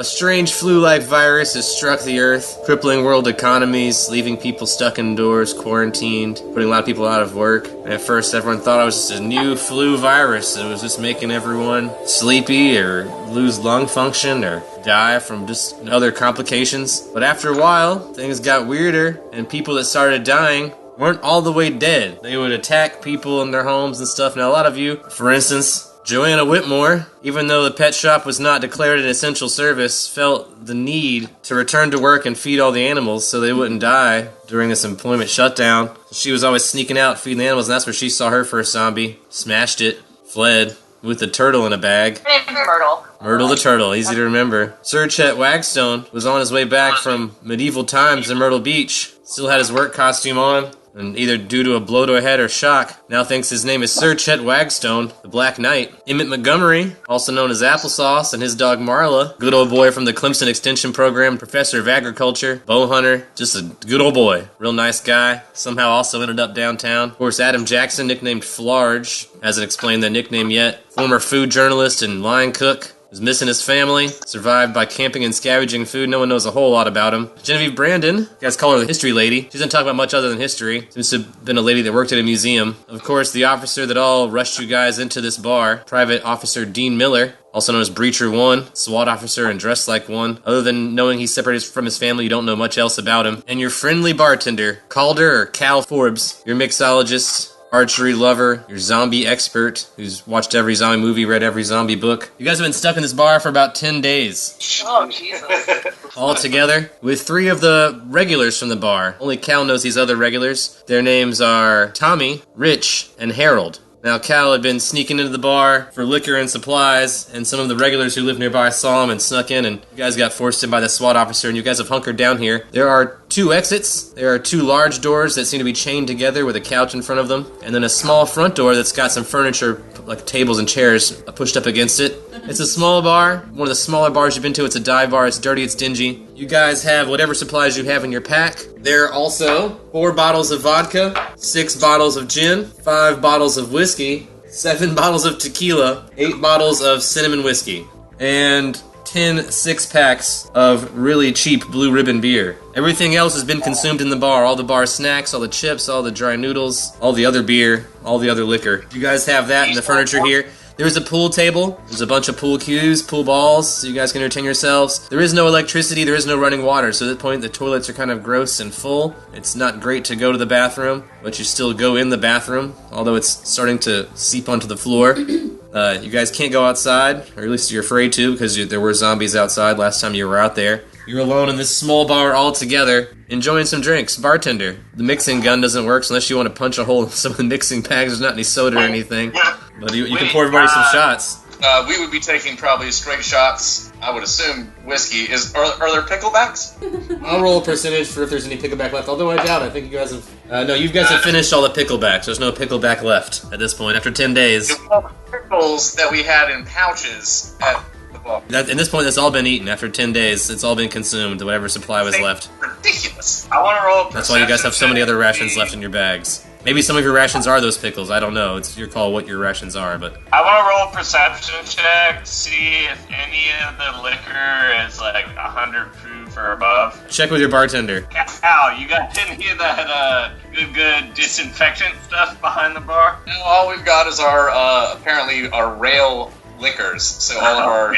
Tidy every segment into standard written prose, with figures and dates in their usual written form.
A strange flu-like virus has struck the Earth, crippling world economies, leaving people stuck indoors, quarantined, putting a lot of people out of work. And at first, everyone thought it was just a new flu virus that was just making everyone sleepy or lose lung function or die from just other complications. But after a while, things got weirder, and people that started dying weren't all the way dead. They would attack people in their homes and stuff. Now, a lot of you, for instance, Joanna Whitmore, even though the pet shop was not declared an essential service, felt the need to return to work and feed all the animals so they wouldn't die during this employment shutdown. She was always sneaking out, feeding the animals, and that's where she saw her first zombie, smashed it, fled, with a turtle in a bag. Myrtle. Myrtle the turtle, easy to remember. Sir Chet Wagstone was on his way back from medieval times in Myrtle Beach, still had his work costume on, and either due to a blow to a head or shock, now thinks his name is Sir Chet Wagstone, the Black Knight. Emmett Montgomery, also known as Applesauce, and his dog Marla, good old boy from the Clemson Extension Program, professor of agriculture, bow hunter, just a good old boy. Real nice guy, somehow also ended up downtown. Of course, Adam Jackson, nicknamed Flarge, hasn't explained the nickname yet. Former food journalist and line cook. Was missing his family, survived by camping and scavenging food. No one knows a whole lot about him. Genevieve Brandon, you guys call her the history lady. She doesn't talk about much other than history. Seems to have been a lady that worked at a museum. Of course, the officer that all rushed you guys into this bar, Private Officer Dean Miller, also known as Breacher 1, SWAT officer and dressed like one. Other than knowing he's separated from his family, you don't know much else about him. And your friendly bartender, Calder or Cal Forbes, your mixologist, archery lover, your zombie expert, who's watched every zombie movie, read every zombie book. You guys have been stuck in this bar for about 10 days. Oh, Jesus. All together, with 3 of the regulars from the bar. Only Cal knows these other regulars. Their names are Tommy, Rich, and Harold. Now, Cal had been sneaking into the bar for liquor and supplies, and some of the regulars who lived nearby saw him and snuck in, and you guys got forced in by the SWAT officer, and you guys have hunkered down here. There are 2 exits. There are 2 large doors that seem to be chained together with a couch in front of them, and then a small front door that's got some furniture, like tables and chairs, pushed up against it. It's a small bar, one of the smaller bars you've been to. It's a dive bar. It's dirty, it's dingy. You guys have whatever supplies you have in your pack. There are also 4 bottles of vodka, 6 bottles of gin, 5 bottles of whiskey, 7 bottles of tequila, 8 bottles of cinnamon whiskey, and 10 6-packs of really cheap Blue Ribbon beer. Everything else has been consumed in the bar. All the bar snacks, all the chips, all the dry noodles, all the other beer, all the other liquor. You guys have that in the furniture here. There's a pool table. There's a bunch of pool cues, pool balls, so you guys can entertain yourselves. There is no electricity. There is no running water. So at this point, the toilets are kind of gross and full. It's not great to go to the bathroom, but you still go in the bathroom, although it's starting to seep onto the floor. You guys can't go outside, or at least you're afraid to, because there were zombies outside last time you were out there. You're alone in this small bar all together, enjoying some drinks. Bartender, the mixing gun doesn't work unless you want to punch a hole in some of the mixing bags. There's not any soda or anything. But you can pour everybody some shots. We would be taking probably straight shots. I would assume whiskey. Are there picklebacks? I'll roll a percentage for if there's any pickleback left, although I doubt. I think you guys have... no, you guys have finished all the picklebacks. There's no pickleback left at this point, after 10 days. The pickles that we had in pouches at the bar. At this point, that's all been eaten. After 10 days, it's all been consumed, whatever supply was left. Ridiculous. I want to roll a That's why you guys have so many other rations left in your bags. Maybe some of your rations are those pickles. I don't know. It's your call what your rations are, but... I want to roll a perception check, see if any of the liquor is like 100 proof or above. Check with your bartender. Cal, you got any of that good disinfectant stuff behind the bar? No, all we've got is our, apparently, our rail liquors. So all of our,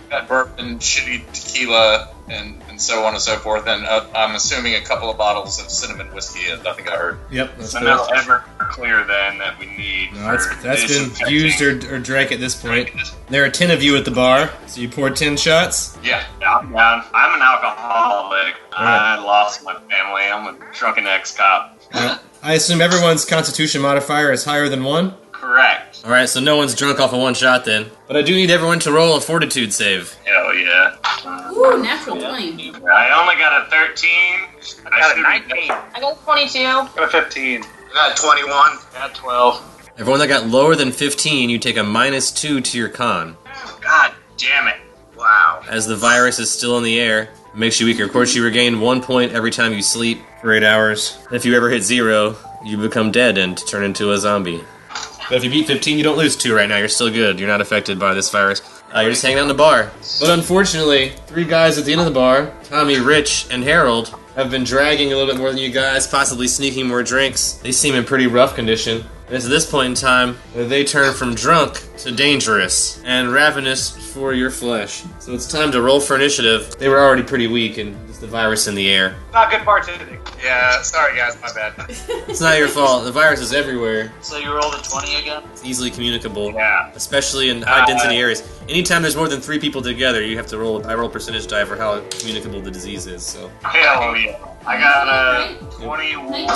got bourbon, shitty tequila, and so on and so forth. And I'm assuming a couple of bottles of cinnamon whiskey, and nothing I heard. Yep. That's so no Everclear then that we need. No, that's been used or drank at this point. There are 10 of you at the bar, so you pour 10 shots? Yeah. I'm down. I'm an alcoholic. I lost my family. I'm a drunken ex-cop. I assume everyone's constitution modifier is higher than 1? Correct. Alright, so no one's drunk off of 1 shot then. But I do need everyone to roll a fortitude save. Hell yeah. Ooh, natural 20. I only got a 13. I got a 19. I got 22. I got a 15. I got 21. I got 12. Everyone that got lower than 15, you take a -2 to your con. God damn it. Wow. As the virus is still in the air, it makes you weaker. Of course, you regain 1 point every time you sleep for 8 hours. If you ever hit 0, you become dead and turn into a zombie. But if you beat 15, you don't lose 2 right now. You're still good. You're not affected by this virus. You're just hanging out in the bar. But unfortunately, three guys at the end of the bar, Tommy, Rich, and Harold, have been dragging a little bit more than you guys, possibly sneaking more drinks. They seem in pretty rough condition. And it's at this point in time that they turn from drunk to dangerous and ravenous for your flesh. So it's time to roll for initiative. They were already pretty weak, and it's the virus in the air. Not good bartending. Yeah, sorry guys, my bad. It's not your fault. The virus is everywhere. So you rolled a 20 again? It's easily communicable. Yeah. Especially in high-density areas. Anytime there's more than 3 people together, you have to roll. I roll percentage die for how communicable the disease is. So Hell yeah. I got a 21.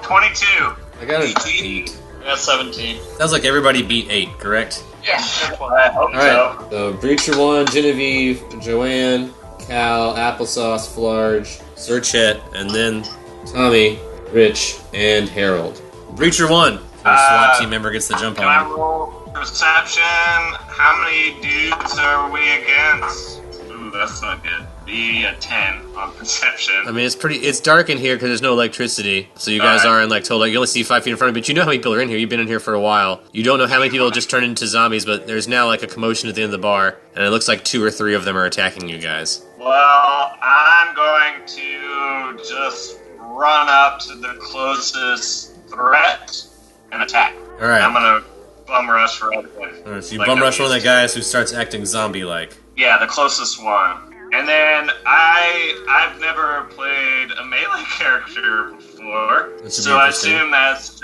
22. I got an 8. I got 17. Sounds like everybody beat 8, correct? Yeah. I hope All right. So Breacher 1, Genevieve, Joanne, Cal, Applesauce, Flarge, Sir Chet, and then Tommy, Rich, and Harold. Breacher 1. First SWAT team member gets the jump Can I on. roll perception? How many dudes are we against? Ooh, that's not good. Be a 10 on perception. I mean, it's dark in here because there's no electricity. So you guys Alright. aren't like told, like, you only see 5 feet in front of you, but you know how many people are in here. You've been in here for a while. You don't know how many people just turned into zombies, but there's now like a commotion at the end of the bar, and it looks like 2 or 3 of them are attacking you guys. Well, I'm going to just run up to the closest threat and attack. Alright. I'm gonna bum rush right away. Alright, so you Like bum I'm rush one of the used to. guys who starts acting zombie-like. Yeah, the closest one. And then I've never played a melee character before, That should be so I interesting. assume that's just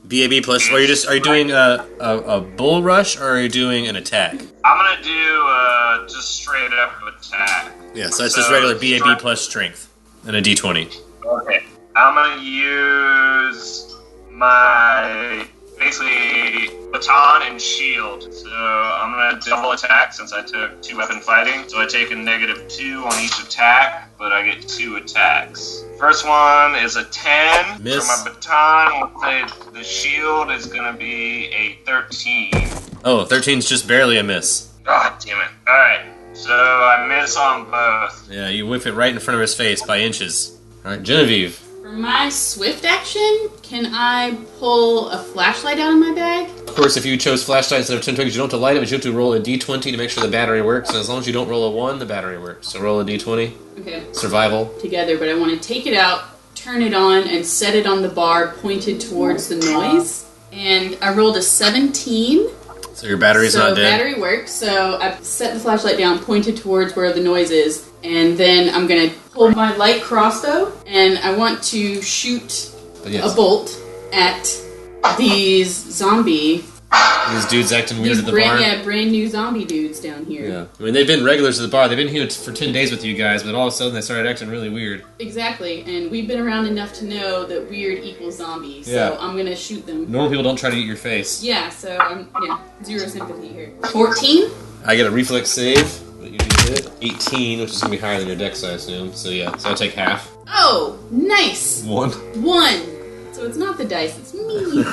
BAB plus, are you doing a bull rush, or are you doing an attack? I'm gonna do just straight up attack. Yeah, so that's just regular BAB plus strength, and a d20. Okay. I'm gonna use my basically baton and shield. So I'm gonna double attack since I took 2 weapon fighting. So I take a -2 on each attack, but I get 2 attacks. First one is a 10 Miss. for my baton. We'll say the shield is gonna be a 13. Oh, 13's just barely a miss. God damn it. Alright. So I miss on both. Yeah, you whip it right in front of his face by inches. Alright, Genevieve. For my swift action, can I pull a flashlight out of my bag? Of course, if you chose flashlight instead of 10 twigs, you don't have to light it, but you have to roll a d20 to make sure the battery works. And as long as you don't roll a 1, the battery works. So roll a d20. Okay. Survival. Together, but I want to take it out, turn it on, and set it on the bar pointed towards the noise. And I rolled a 17. So your battery's so not dead. battery works. So I set the flashlight down, pointed towards where the noise is, and then I'm gonna pull my light crossbow, and I want to shoot But yes, a bolt at these zombie, these dudes acting weird these at the bar. brand new zombie dudes down here. Yeah. I mean, they've been regulars at the bar. They've been here for 10 days with you guys, but all of a sudden they started acting really weird. Exactly, and we've been around enough to know that weird equals zombies. So Yeah. I'm gonna shoot them. Normal people don't try to eat your face. Yeah, so I'm 0 sympathy here. 14. I get a reflex save, but you do hit. 18, which is going to be higher than your dex, I assume. So yeah, so I take half. Oh, nice. 1. 1. So it's not the dice, it's me.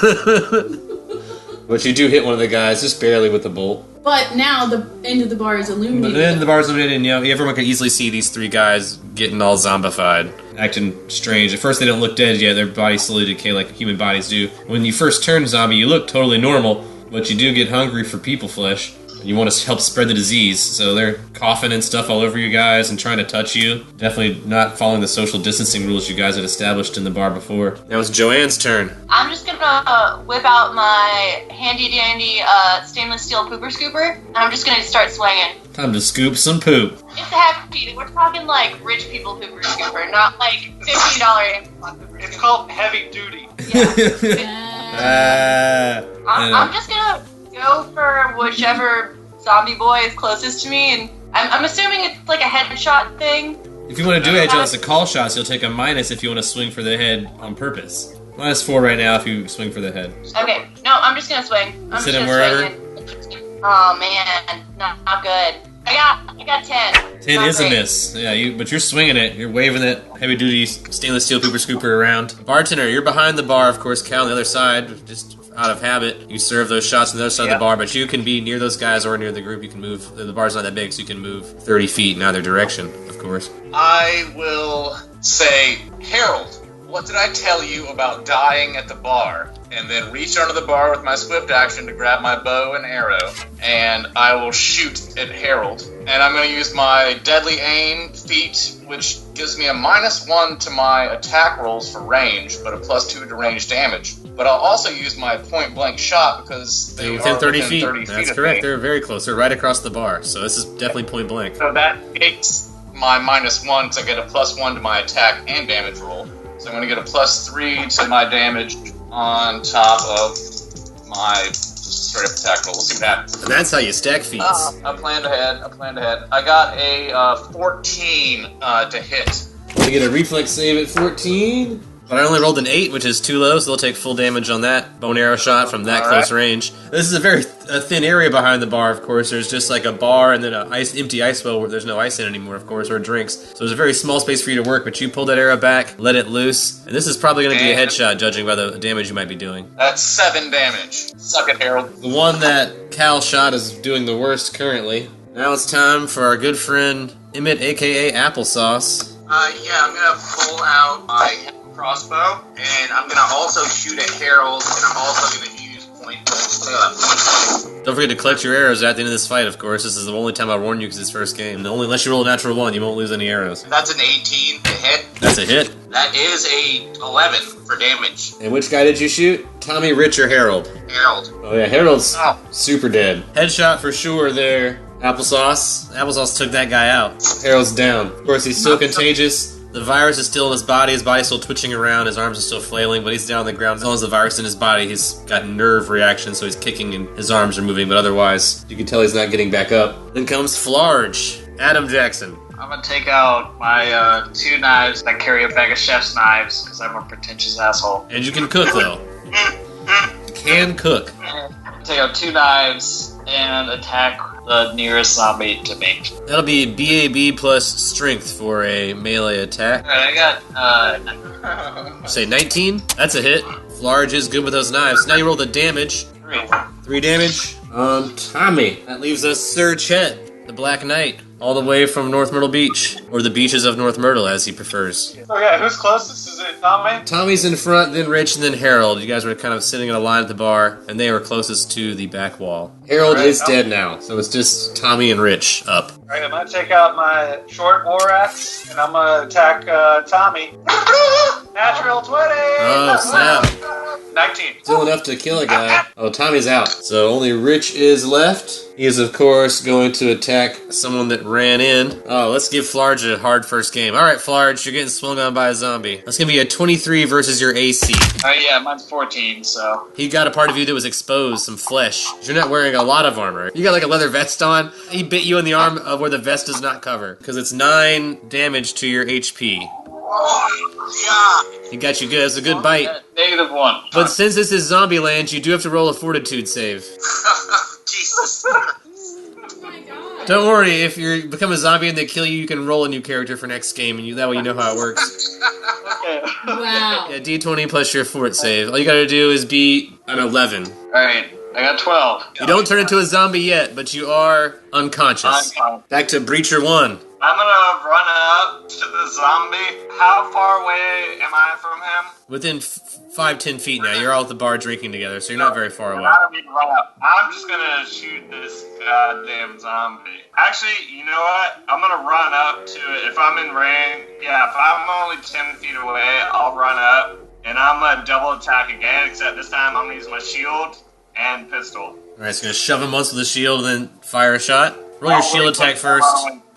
But you do hit one of the guys, just barely with the bolt. But now the end of the bar is But illuminated. then the bar's limited, and you know, everyone can easily see these 3 guys getting all zombified, acting strange. At first, they don't look dead yet; their bodies slowly decay like human bodies do. When you first turn zombie, you look totally normal, but you do get hungry for people flesh. You want to help spread the disease, so they're coughing and stuff all over you guys and trying to touch you. Definitely not following the social distancing rules you guys had established in the bar before. Now it's Joanne's turn. I'm just gonna whip out my handy dandy stainless steel pooper scooper, and I'm just gonna start swinging. Time to scoop some poop. It's a happy. We're talking like rich people pooper scooper, not like $15 Amazon pooper It's scooper. called heavy duty. I'm just gonna go for whichever zombie boy is closest to me, and I'm assuming it's like a headshot thing. If you want to do it, it's a call shot, so you'll take a minus if you want to swing for the head on purpose. -4 right now if you swing for the head. Okay, no, I'm just gonna swing. I'm Sit just him gonna wherever? swing. Oh man, not good. I got 10. 10 Not is a great. miss. Yeah, but you're swinging it. You're waving that heavy-duty stainless steel pooper scooper around. Bartender, you're behind the bar, of course. Cal on the other side, just out of habit. You serve those shots on the other side of the bar, but you can be near those guys or near the group. You can move. The bar's not that big, so you can move 30 feet in either direction, of course. I will say, Harold, what did I tell you about dying at the bar? and then reach under the bar with my swift action to grab my bow and arrow, and I will shoot at Harold. And I'm going to use my Deadly Aim feat, which gives me a -1 to my attack rolls for range, but a +2 to range damage. But I'll also use my point blank shot because they They're within are 30 within feet. 30 feet That's of correct. me. They're very close. They're right across the bar. So this is definitely point blank. So that negates my -1 because I get a +1 to my attack and damage roll. So I'm going to get a +3 to my damage on top of my straight up attack roll. We'll see what happens. And that's how you stack feats. I planned ahead. I got a 14 to hit. They get a reflex save at 14. But I only rolled an 8, which is too low, so they'll take full damage on that bow and arrow shot from that close range. This is a very thin area behind the bar, of course. There's just like a bar and then an empty ice well where there's no ice in anymore, of course, or drinks. So there's a very small space for you to work, but you pull that arrow back, let it loose, and this is probably going to be a headshot, judging by the damage you might be doing. That's 7 damage. Suck it, Harold. The one that Cal shot is doing the worst currently. Now it's time for our good friend Emmett, a.k.a. Applesauce. Yeah, I'm gonna pull out my crossbow, and I'm gonna also shoot at Harold, and I'm also gonna use point blank. Don't forget to collect your arrows at the end of this fight, of course. This is the only time I warn you because it's first game. And only unless you roll a natural 1, you won't lose any arrows. That's an 18 to hit. That's a hit. That is a 11 for damage. And which guy did you shoot? Tommy, Rich, or Harold? Harold. Oh yeah, Harold's super dead. Headshot for sure there. Applesauce. Applesauce took that guy out. Harold's down. Of course, he's still contagious. The virus is still in his body's still twitching around, his arms are still flailing, but he's down on the ground. As long as the virus in his body, he's got nerve reaction, so he's kicking and his arms are moving, but otherwise, you can tell he's not getting back up. Then comes Flarge. Adam Jackson. I'm gonna take out my 2 knives that carry a bag of chef's knives, because I'm a pretentious asshole. And you can cook, though. You can cook. Take out 2 knives and attack the nearest zombie to me. That'll be BAB plus strength for a melee attack. Alright, I got, Say 19? That's a hit. Flarge is good with those knives. Now you roll the damage. 3 damage on Tommy. That leaves us Sir Chet, the Black Knight, all the way from North Myrtle Beach. Or the beaches of North Myrtle, as he prefers. Okay, who's closest? Is it Tommy? Tommy's in front, then Rich, and then Harold. You guys were kind of sitting in a line at the bar, and they were closest to the back wall. Harold is dead now, so it's just Tommy and Rich up. Alright, I'm gonna take out my short war axe, and I'm gonna attack Tommy. Natural 20! Oh, snap. 19. Still enough to kill a guy. Oh, Tommy's out. So only Rich is left. He is, of course, going to attack someone that ran in. Oh, let's give Flarge a hard first game. All right, Flarge, you're getting swung on by a zombie. That's going to be a 23 versus your AC. yeah, mine's 14, so. He got a part of you that was exposed, some flesh. You're not wearing a lot of armor. You got like a leather vest on. He bit you in the arm where the vest does not cover. Because it's 9 damage to your HP. Oh, He got you good. It's a good bite. -1. But since this is Zombieland, you do have to roll a fortitude save. yeah. Jesus. Oh my god. Don't worry, if you become a zombie and they kill you, you can roll a new character for next game, and that way you know how it works. Wow. Yeah, D20 plus your fort save. All you gotta do is beat an 11. Alright, I got 12. You don't turn into a zombie yet, but you are unconscious. Back to Breacher 1. I'm gonna run up to the zombie. How far away am I from him? Within 5-10 feet now. You're all at the bar drinking together, so you're not very far away. I don't need to run up. I'm just gonna shoot this goddamn zombie. Actually, you know what? I'm gonna run up to it. If I'm in range, if I'm only 10 feet away, I'll run up. And I'm gonna double attack again, except this time I'm gonna use my shield and pistol. Alright, so you're gonna shove him once with the shield, then fire a shot. Roll your shield attack first.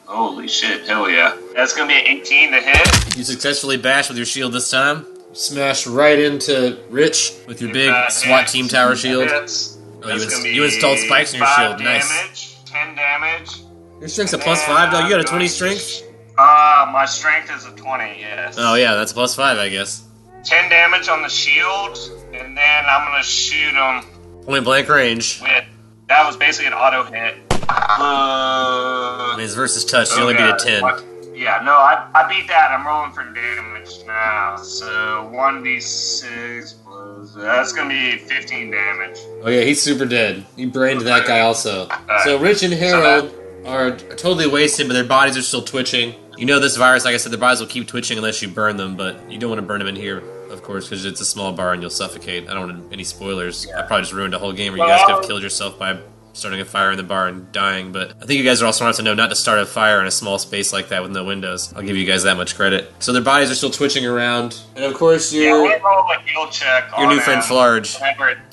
Holy shit, hell yeah. That's gonna be an 18 to hit. You successfully bash with your shield this time. Smash right into Rich with your big That SWAT hits. team tower shield. Hits. Oh, That's gonna be you installed spikes in your 5 shield. Nice. Damage, 10 damage. Your strength's a +5, though. You got a 20 strength? My strength is a 20, yes. Oh, yeah, that's +5, I guess. 10 damage on the shield, and then I'm gonna shoot him Point blank range. with. That was basically an auto hit. I mean, it's versus touch, you only beat a 10. What? Yeah, no, I beat that. I'm rolling for damage now. So 1d6 plus. That's gonna be 15 damage. Oh, yeah, he's super dead. You brained that guy also. So Rich and Harold are totally wasted, but their bodies are still twitching. You know this virus, like I said, their bodies will keep twitching unless you burn them, but you don't want to burn them in here. of course, because it's a small bar and you'll suffocate. I don't want any spoilers. I probably just ruined a whole game where you guys could have killed yourself by starting a fire in the bar and dying, but I think you guys are also smart enough to know not to start a fire in a small space like that with no windows. I'll give you guys that much credit. So their bodies are still twitching around, and of course Yeah, we your roll a heal check. new friend Flarge.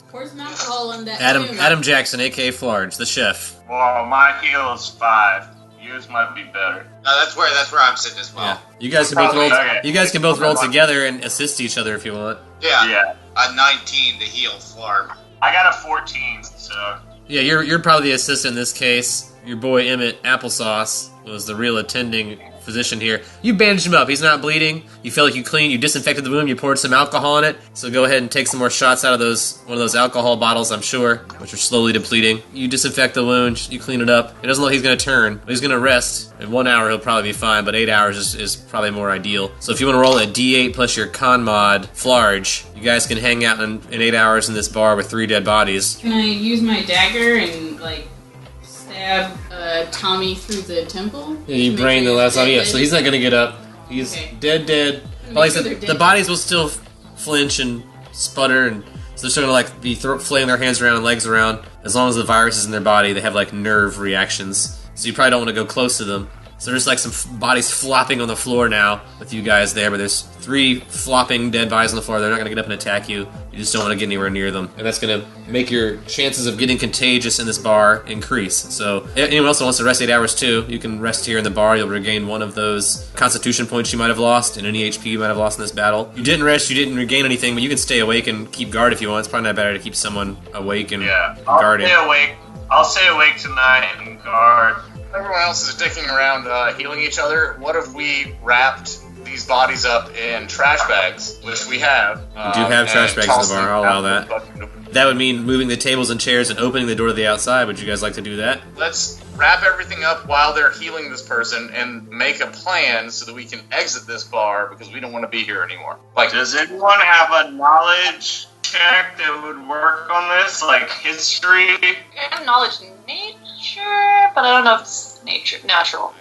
Pour some alcohol in that. too. Adam Jackson, aka Flarge, the chef. Well, my heal is 5. Yours might be better. No, that's where I'm sitting as well. Yeah, you guys can both roll. Okay. You guys can both roll together and assist each other if you want. Yeah. A 19 to heal Flarm. I got a 14, so... Yeah, you're probably the assistant in this case. Your boy Emmett Applesauce was the real attending physician here. You bandaged him up. He's not bleeding. You feel like you disinfected the wound. You poured some alcohol in it. So go ahead and take some more shots out of one of those alcohol bottles, I'm sure, which are slowly depleting. You disinfect the wound. You clean it up. It doesn't look like he's going to turn. But he's going to rest. In 1 hour, he'll probably be fine, but 8 hours is probably more ideal. So if you want to roll a D8 plus your con mod, Flarge, you guys can hang out in 8 hours in this bar with 3 dead bodies. Can I use my dagger and, like, stab Tommy through the temple? Yeah, you brain the last time. Yeah, so he's not going to get up. He's dead. But like I said, the bodies will still flinch and sputter, and so they're still going to be flailing their hands around and legs around. As long as the virus is in their body, they have like nerve reactions. So you probably don't want to go close to them. So there's like some bodies flopping on the floor now with you guys there, but there's 3 flopping dead bodies on the floor. They're not going to get up and attack you. You just don't want to get anywhere near them. And that's going to make your chances of getting contagious in this bar increase. So anyone else that wants to rest 8 hours too, you can rest here in the bar. You'll regain 1 of those constitution points you might have lost and any HP you might have lost in this battle. You didn't rest, you didn't regain anything, but you can stay awake and keep guard if you want. It's probably not better to keep someone awake and guarding. I'll stay awake tonight and guard. Everyone else is dicking around healing each other. What if we wrapped these bodies up in trash bags, which we have? We do have trash bags in the bar, I'll allow that. That would mean moving the tables and chairs and opening the door to the outside. Would you guys like to do that? Let's wrap everything up while they're healing this person and make a plan so that we can exit this bar because we don't want to be here anymore. Like, does anyone have a knowledge check that would work on this? Like history? I have knowledge nature, but I don't know if it's natural.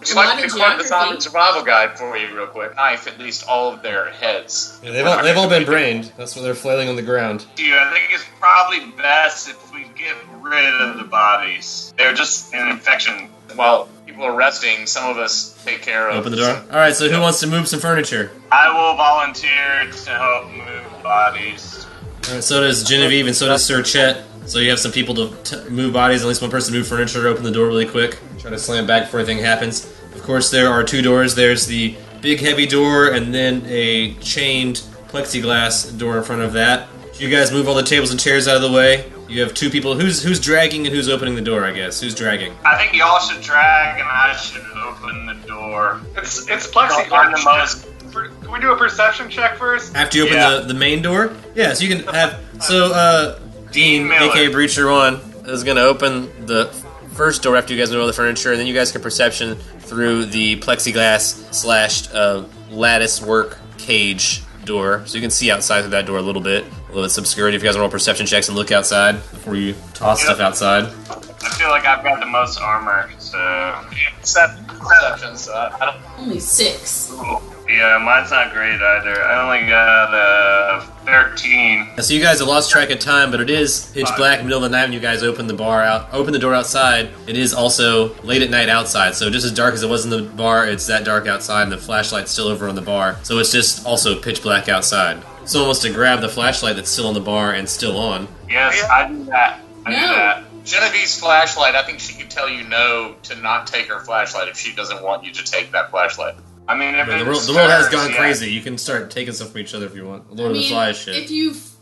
would you like me to quote the zombie survival guide for you real quick? Knife at least all of their heads. Yeah, they've all been brained. That's why they're flailing on the ground. Yeah, I think it's probably best if we get rid of the bodies. They're just an infection. While people are resting, some of us take care of... Open the door. Alright, so who wants to move some furniture? I will volunteer to help move bodies. Alright, so does Genevieve and so does Sir Chet. So you have some people to move bodies, at least one person to move furniture, open the door really quick. Try to slam back before anything happens. Of course, there are 2 doors. There's the big heavy door and then a chained plexiglass door in front of that. You guys move all the tables and chairs out of the way. You have 2 people. Who's dragging and who's opening the door, I guess? Who's dragging? I think y'all should drag and I should open the door. It's plexiglass. Can we do a perception check first? After you open the main door? Yeah, so you can have... So, Dean, aka Breacher 1, is going to open the first door after you guys move all the furniture, and then you guys can perception through the plexiglass / lattice work cage door. So you can see outside through that door a little bit. A little bit obscurity if you guys want to roll perception checks and look outside before you toss stuff outside. I feel like I've got the most armor, so... Perception, so I don't... Only 6. Yeah, mine's not great either. I only got 13. So you guys have lost track of time, but it is pitch black, middle of the night when you guys open the door outside. It is also late at night outside, so just as dark as it was in the bar, it's that dark outside, and the flashlight's still over on the bar. So it's just also pitch black outside. Someone wants to grab the flashlight that's still on the bar and still on. Yes, I do that. I do that. Genevieve's flashlight, I think she could tell you no to not take her flashlight if she doesn't want you to take that flashlight. I mean, if the world has gone crazy. You can start taking stuff from each other if you want. Lord of the Flies shit. If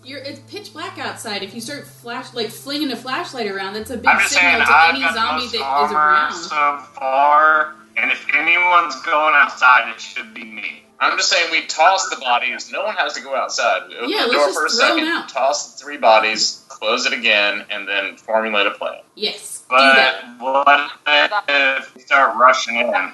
it's pitch black outside. If you start flinging a flashlight around, that's a big I'm just signal saying, to I've any got zombie most that is armor around. so far, and if anyone's going outside, it should be me. I'm just saying we toss the bodies. No one has to go outside. We open Yeah, the let's door just for a throw 'em second, out. toss the 3 bodies, close it again, and then formulate a plan. Yes, do But that. what if we start rushing in? We're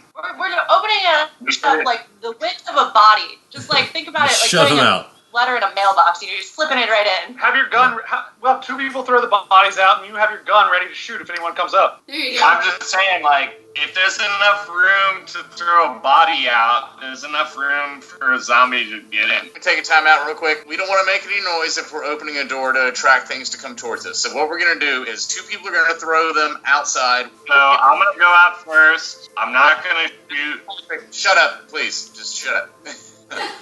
opening it up like the width of a body. Just like think about it like Shove putting them a out. letter in a mailbox. You're just slipping it right in. Have your gun. Well, 2 people throw the bodies out, and you have your gun ready to shoot if anyone comes up. There you go. I'm just saying, like, if there's enough room to throw a body out, there's enough room for a zombie to get in. Take a time out real quick. We don't want to make any noise if we're opening a door to attract things to come towards us. So what we're going to do is 2 people are going to throw them outside. So I'm going to go out first. I'm not going to shoot. Shut up, please. Just shut up.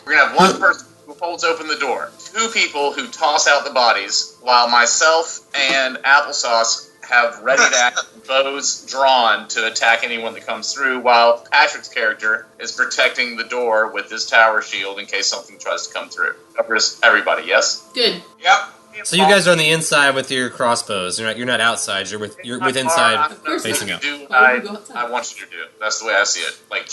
We're going to have 1 person who holds open the door. 2 people who toss out the bodies, while myself and Applesauce have ready to act bows drawn to attack anyone that comes through, while Patrick's character is protecting the door with his tower shield in case something tries to come through. Covers everybody, yes? Good. Yep. So you guys are on the inside with your crossbows. You're not outside. You're with inside Of course facing not. up. Do Why would we go outside? I want you to do. That's the way I see it. Like,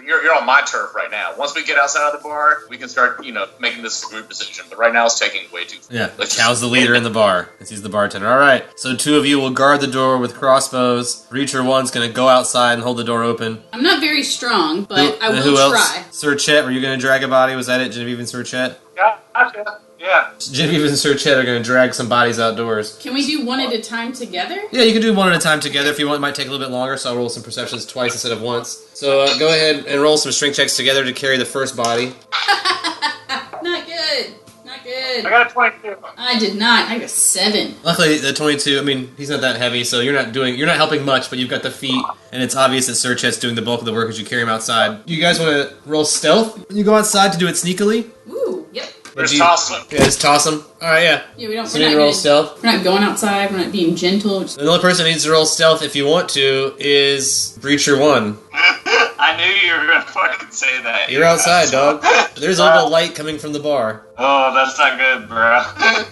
you're on my turf right now. Once we get outside of the bar, we can start, making this a group decision. But right now, it's taking way too far. Yeah, Let's Cal's the leader in the bar, because he's the bartender. All right, so 2 of you will guard the door with crossbows. Reacher 1's going to go outside and hold the door open. I'm not very strong, but I Who will else? try. Sir Chet, were you going to drag a body? Was that it, Genevieve and Sir Chet? Gotcha. Yeah. Genevieve and Sir Chet are going to drag some bodies outdoors. Can we do one at a time together? Yeah, you can do one at a time together if you want. It might take a little bit longer, so I'll roll some perceptions twice instead of once. So go ahead and roll some strength checks together to carry the first body. Not good. Not good. I got a 22. I did not. I got a 7. Luckily, the 22, he's not that heavy, so you're not helping much, but you've got the feet, and it's obvious that Sir Chet's doing the bulk of the work as you carry him outside. Do you guys want to roll stealth when you go outside to do it sneakily? Ooh, yep. Just toss them. Yeah, just toss them. Alright, yeah. Yeah, we don't. So we're you need not to roll gonna- stealth. We're not going outside. We're not being gentle. Just- The only person who needs to roll stealth if you want to is Breacher 1. I knew you were going to fucking say that. You're outside, dog. There's a little light coming from the bar. Oh, that's not good, bro.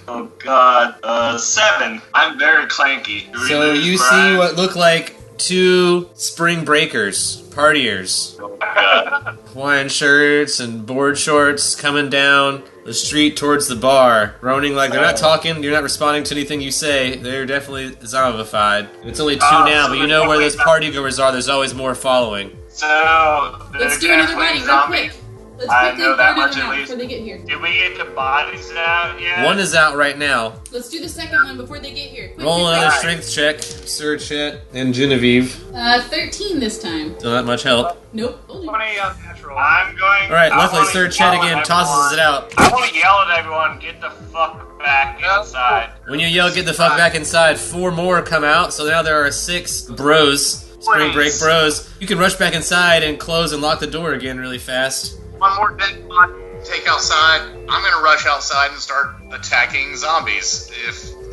Oh, God. 7. I'm very clanky. Do we So lose, you Brian? see what look like 2 spring breakers, partiers. Oh, God. Hawaiian shirts and board shorts coming down the street towards the bar, groaning like they're not talking, you're not responding to anything you say. They're definitely zombified. It's only 2 now, but you know where those partygoers are, there's always more following. So, Let's do another body real quick. Let's I quickly know that burn much them at out least. before they get here. Did we get the bodies out yet? One is out right now. Let's do the second one before they get here. Quick, Roll quick, another quick. strength check, Sir Chet and Genevieve. 13 this time. Still not much help. Nope. Told you. 20 unnatural. I'm going. Alright, I luckily wanna Sir Chet yell again at tosses it everyone. out. I want to yell at everyone, get the fuck back inside. When you yell, get the fuck back inside, 4 more come out, so now there are 6 bros. Spring break bros. You can rush back inside and close and lock the door again really fast. One more dead body to take outside. I'm going to rush outside and start attacking zombies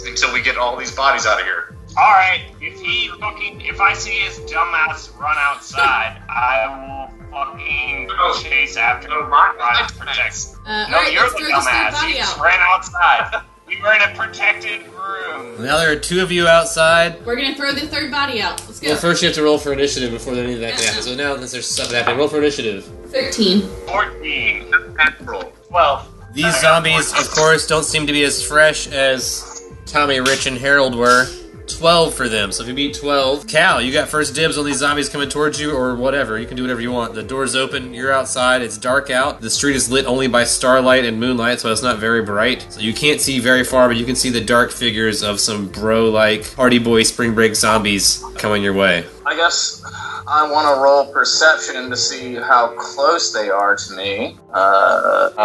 until we get all these bodies out of here. Alright, if I see his dumbass run outside, I will fucking chase after him. Try to protect. No, Alright, you're let's the throw this third dumbass. body You just out. ran outside. We were in a protected room. Now there are 2 of you outside. We're gonna throw the third body out. Let's go. Well, first you have to roll for initiative before any of that can happen. So now that there's stuff happening, roll for initiative. 13. 14. Roll. 12. These zombies, of course, don't seem to be as fresh as Tommy, Rich, and Harold were. 12 for them, so if you beat 12... Cal, you got first dibs on these zombies coming towards you, or whatever. You can do whatever you want. The door's open, you're outside, it's dark out. The street is lit only by starlight and moonlight, so it's not very bright. So you can't see very far, but you can see the dark figures of some bro-like party boy spring break zombies coming your way. I guess I want to roll perception to see how close they are to me.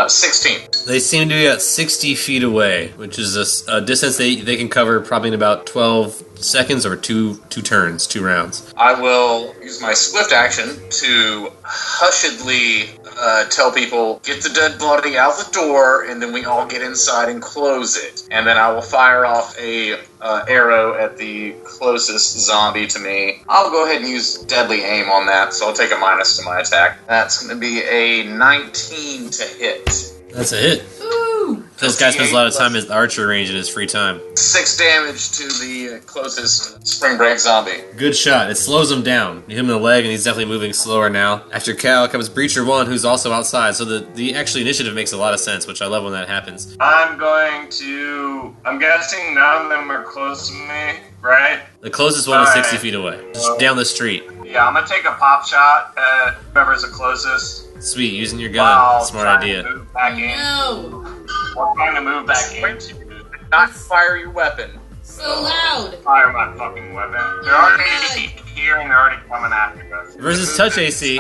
16. They seem to be at 60 feet away, which is a distance they can cover probably in about 12 seconds or two turns, 2 rounds. I will use my swift action to hushedly tell people, get the dead body out the door, and then we all get inside and close it. And then I will fire off a arrow at the closest zombie to me. I'll go ahead and use deadly aim on that, so I'll take a minus to my attack. That's going to be a 19 to hit. That's a hit. Ooh! This guy spends a lot of time at the archer range in his free time. 6 damage to the closest spring break zombie. Good shot. It slows him down. You hit him in the leg, and he's definitely moving slower now. After Cal comes Breacher 1, who's also outside. So the actual initiative makes a lot of sense, which I love when that happens. I'm guessing none of them are close to me, right? The closest one is Alright. 60 feet away, just down the street. Yeah, I'm gonna take a pop shot at whoever's the closest. Sweet, using your gun. While Smart trying idea. To move back in. No! We're trying to move back into. Not fire your weapon. So loud. Fire my fucking weapon. They're already here and they're already coming after us. Versus touch AC.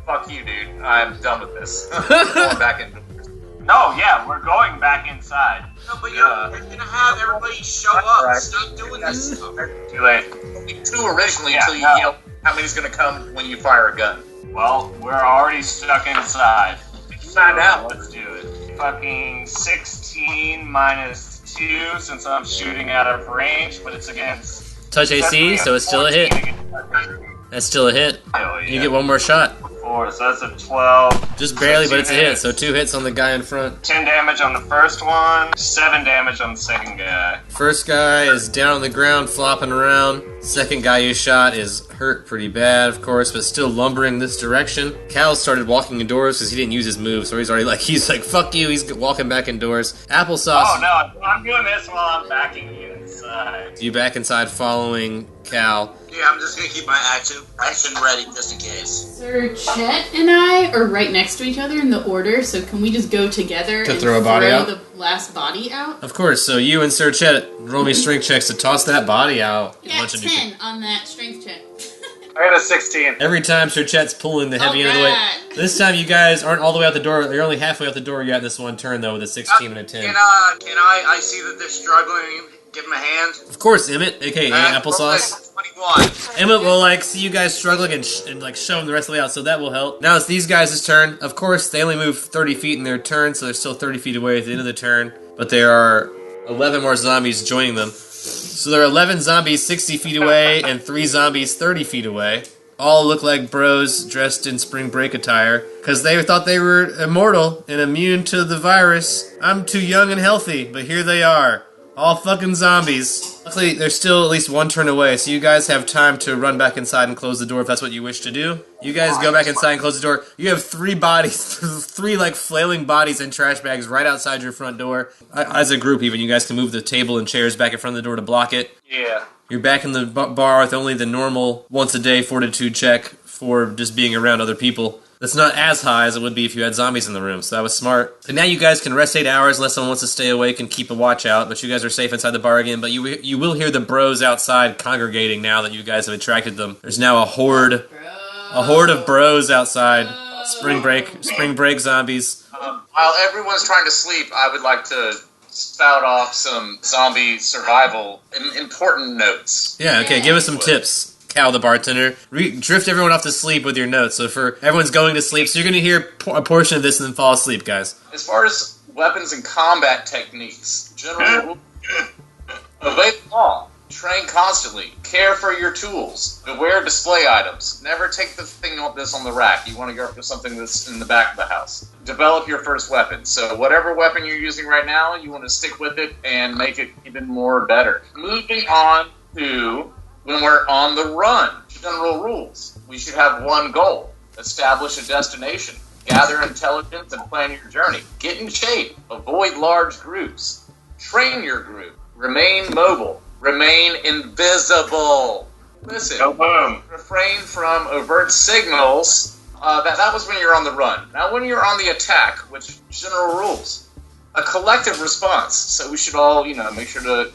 Fuck you, dude. I'm done with this. I'm going back into No, yeah, we're going back inside. No, but you're gonna have everybody show up. Right. Stop doing this stuff. Too late. two originally Yeah, until you no. yell how many's gonna come when you fire a gun. Well, we're already stuck inside. Find out. Let's do it. Fucking 16 minus 2 since I'm shooting out of range, but it's against... Touch AC, so it's still a hit. That's still a hit. Hell yeah. You get one more shot. 4, so that's a 12. Just barely, So but it's a 2 hit. hits. So 2 hits on the guy in front. 10 damage on the first one, 7 damage on the second guy. First guy is down on the ground, flopping around. Second guy you shot is hurt pretty bad, of course, but still lumbering this direction. Cal started walking indoors because he didn't use his move, so he's like, fuck you, he's walking back indoors. Applesauce, Oh no, I'm doing this while I'm backing you inside. you back inside following Cal. Yeah, I'm just gonna keep my action ready just in case. Sir Chet and I are right next to each other in the order, so can we just go together To and throw a body out? the last body out? Of course, so you and Sir Chet roll me strength checks to toss that body out. Yeah, Bunch of new 10 on that strength check. I got a 16. Every time Sir Chet's pulling the heavy end of the way. Alright. This time you guys aren't all the way out the door. You're only halfway out the door yet this one turn, though, with a 16 and a 10. Can I see that they're struggling, give them a hand? Of course, Emmett, aka Applesauce. 21. Emmett will, see you guys struggling and show them the rest of the way out, so that will help. Now it's these guys' turn. Of course, they only move 30 feet in their turn, so they're still 30 feet away at the end of the turn. But there are 11 more zombies joining them. So there are 11 zombies 60 feet away and 3 zombies 30 feet away. All look like bros dressed in spring break attire, because they thought they were immortal and immune to the virus. I'm too young and healthy, but here they are. All fucking zombies. Luckily, they're still at least one turn away, so you guys have time to run back inside and close the door if that's what you wish to do. You guys go back inside and close the door. You have 3 bodies, 3 flailing bodies in trash bags right outside your front door. As a group, even, you guys can move the table and chairs back in front of the door to block it. Yeah. You're back in the bar with only the normal once-a-day fortitude check for just being around other people. That's not as high as it would be if you had zombies in the room, so that was smart. And now you guys can rest 8 hours unless someone wants to stay awake and keep a watch out, but you guys are safe inside the bar again. But you will hear the bros outside congregating now that you guys have attracted them. There's now a horde of bros outside. Spring break zombies. While everyone's trying to sleep, I would like to spout off some zombie survival important notes. Yeah, okay, give us some tips. Cal, the bartender. Drift everyone off to sleep with your notes. So for everyone's going to sleep, so you're going to hear a portion of this and then fall asleep, guys. As far as weapons and combat techniques, general rule, obey the law, train constantly, care for your tools, beware display items, never take the thing that's on the rack. You want to go for something that's in the back of the house. Develop your first weapon. So whatever weapon you're using right now, you want to stick with it and make it even more better. Moving on to when we're on the run, general rules. We should have one goal. Establish a destination. Gather intelligence and plan your journey. Get in shape. Avoid large groups. Train your group. Remain mobile. Remain invisible. Listen. Go boom. Refrain from overt signals. That was when you're on the run. Now when you're on the attack, which general rules. A collective response. So we should all, make sure to,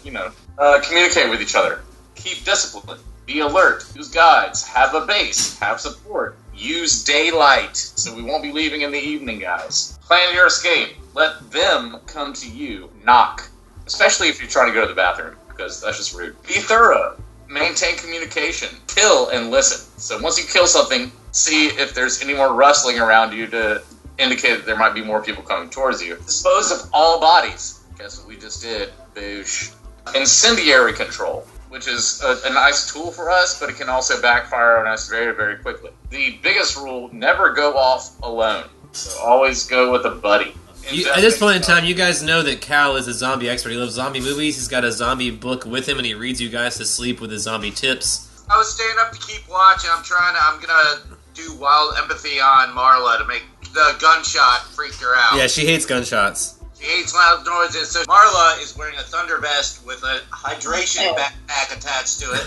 communicate with each other. Keep discipline. Be alert. Use guides. Have a base. Have support. Use daylight. So we won't be leaving in the evening, guys. Plan your escape. Let them come to you. Knock. Especially if you're trying to go to the bathroom, because that's just rude. Be thorough. Maintain communication. Kill and listen. So once you kill something, see if there's any more rustling around you to indicate that there might be more people coming towards you. Dispose of all bodies. Guess what we just did? Boosh. Incendiary control, which is a nice tool for us, but it can also backfire on us very, very quickly. The biggest rule, never go off alone. So always go with a buddy. At this point in time, you guys know that Cal is a zombie expert. He loves zombie movies. He's got a zombie book with him, and he reads you guys to sleep with his zombie tips. I was staying up to keep watch, and I'm gonna do wild empathy on Marla to make the gunshot freak her out. Yeah, she hates gunshots. She hates loud noises, so Marla is wearing a thunder vest with a hydration backpack attached to it.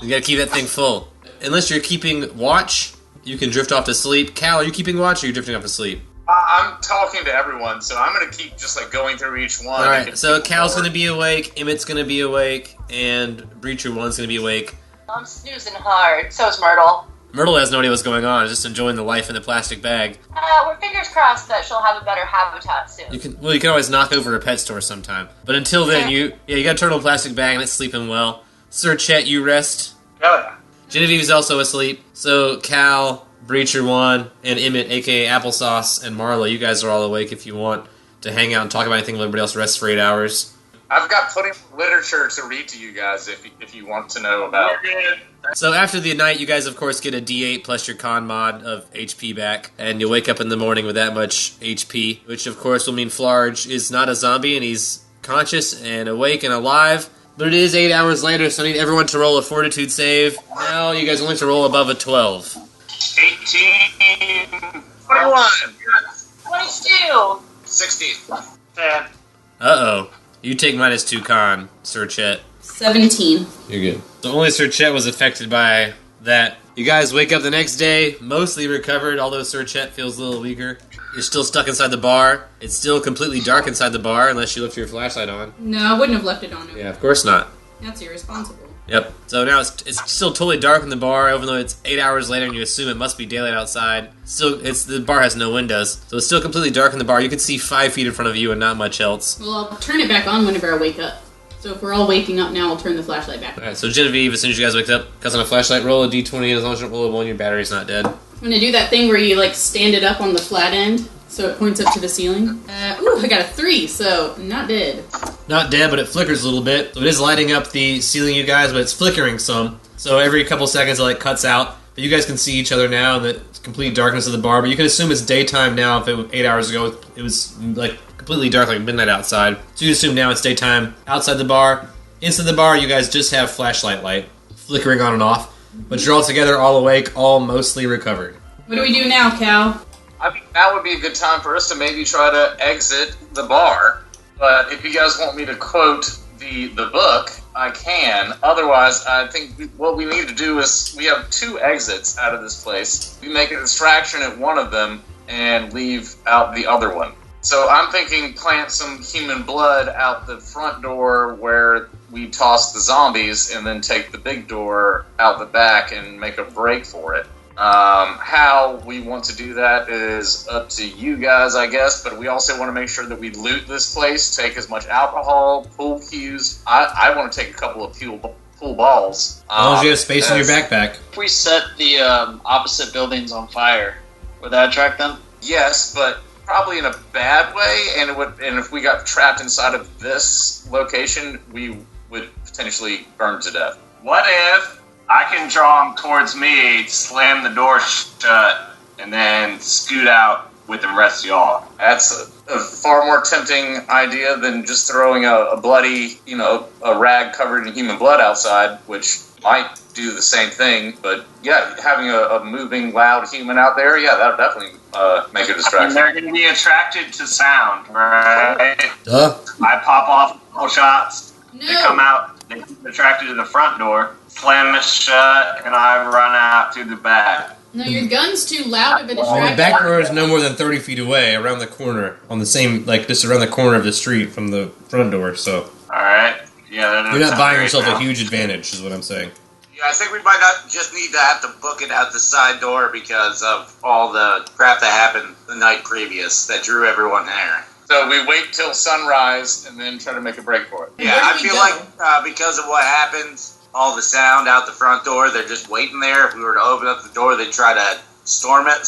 You gotta keep that thing full. Unless you're keeping watch, you can drift off to sleep. Cal, are you keeping watch or are you drifting off to sleep? I'm talking to everyone, so I'm gonna keep just like going through each one. All right, so Cal's gonna be awake, Emmett's gonna be awake, and Breacher 1's gonna be awake. I'm snoozing hard. So is Myrtle. Myrtle has no idea what's going on, just enjoying the life in the plastic bag. We're fingers crossed that she'll have a better habitat soon. You can always knock over a pet store sometime. But until then, you got a turtle plastic bag and it's sleeping well. Sir Chet, you rest. Oh, yeah. Genevieve's also asleep. So Cal, Breacher 1, and Emmett, aka Applesauce, and Marla, you guys are all awake if you want to hang out and talk about anything while everybody else rests for 8 hours. I've got plenty of literature to read to you guys if you want to know about. So after the night, you guys, of course, get a D8 plus your con mod of HP back, and you'll wake up in the morning with that much HP, which, of course, will mean Flarge is not a zombie, and he's conscious and awake and alive. But it is 8 hours later, so I need everyone to roll a Fortitude save. Now you guys only have to roll above a 12. 18. 21. 22. 16. 10. Uh-oh. You take -2 con, Sir Chet. 17. You're good. So only Sir Chet was affected by that. You guys wake up the next day, mostly recovered, although Sir Chet feels a little weaker. You're still stuck inside the bar. It's still completely dark inside the bar, unless you left your flashlight on. No, I wouldn't have left it on. Yeah, of course not. That's irresponsible. Yep. So now it's still totally dark in the bar, even though it's 8 hours later and you assume it must be daylight outside. The bar has no windows, so it's still completely dark in the bar. You can see 5 feet in front of you and not much else. Well, I'll turn it back on whenever I wake up. So if we're all waking up now, I'll turn the flashlight back on. Alright, so Genevieve, as soon as you guys wake up, cuts on a flashlight, roll a d20, and as long as you roll a 1, your battery's not dead. I'm gonna do that thing where you like stand it up on the flat end so it points up to the ceiling. Ooh, I got a 3, so not dead. Not dead, but it flickers a little bit. So it is lighting up the ceiling, you guys, but it's flickering some. So every couple seconds it cuts out. But you guys can see each other now in the complete darkness of the bar. But you can assume it's daytime now. If it was 8 hours ago, it was completely dark, like midnight outside. So you assume now it's daytime outside the bar. Inside the bar, you guys just have flashlight light flickering on and off. But you're all together, all awake, all mostly recovered. What do we do now, Cal? I think that would be a good time for us to maybe try to exit the bar. But if you guys want me to quote the book, I can. Otherwise, I think what we need to do is we have 2 exits out of this place. We make a distraction at one of them and leave out the other one. So I'm thinking plant some human blood out the front door where we toss the zombies and then take the big door out the back and make a break for it. How we want to do that is up to you guys, I guess, but we also want to make sure that we loot this place, take as much alcohol, pool cues. I want to take a couple of pool balls. As long as you have space in your backpack. If we set the opposite buildings on fire, would that attract them? Yes, but probably in a bad way, and if we got trapped inside of this location, we would potentially burn to death. What if I can draw them towards me, slam the door shut, and then scoot out with the rest of y'all? That's a far more tempting idea than just throwing a bloody, a rag covered in human blood outside, which might do the same thing. But yeah, having a moving, loud human out there, yeah, that would definitely make a distraction. They're going to be attracted to sound, right? Duh. I pop off a couple shots. No. They come out, they get attracted to the front door, slam it shut, and I run out through the back. No, your gun's too loud of a The distraction. back door is no more than 30 feet away, around the corner, on the same, just around the corner of the street from the front door, so... Alright. Yeah, You're not buying yourself a huge advantage, is what I'm saying. Yeah, I think we might not just need to have to book it out the side door because of all the crap that happened the night previous that drew everyone there. So we wait till sunrise and then try to make a break for it. And Yeah, where do I we feel go? like because of what happened, all the sound out the front door, they're just waiting there. If we were to open up the door, they'd try to storm it.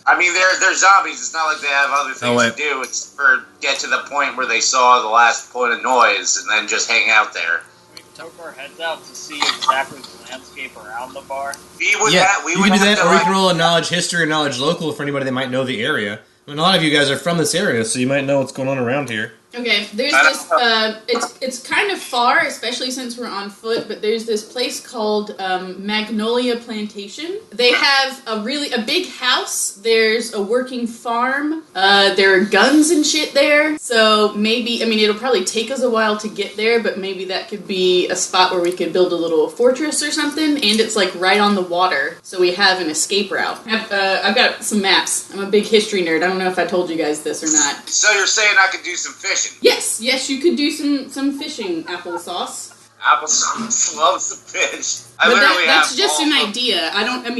I mean, they're zombies. It's not like they have other things to do. It's for get to the point where they saw the last point of noise and then just hang out there. We took our heads out to see exactly the landscape around the bar. We would You would can do have that, to, or you like, can roll a knowledge history or knowledge local for anybody that might know the area. I mean, a lot of you guys are from this area, so you might know what's going on around here. Okay, there's I this. don't It's kind of far, especially since we're on foot. But there's this place called Magnolia Plantation. They have a big house. There's a working farm. There are guns and shit there. So maybe, I mean, it'll probably take us a while to get there, but maybe that could be a spot where we could build a little fortress or something. And it's like right on the water, so we have an escape route. I've got some maps. I'm a big history nerd. I don't know if I told you guys this or not. So you're saying I could do some fishing? Yes, you could do some fishing, applesauce. Applesauce loves the fish. But that's just an idea.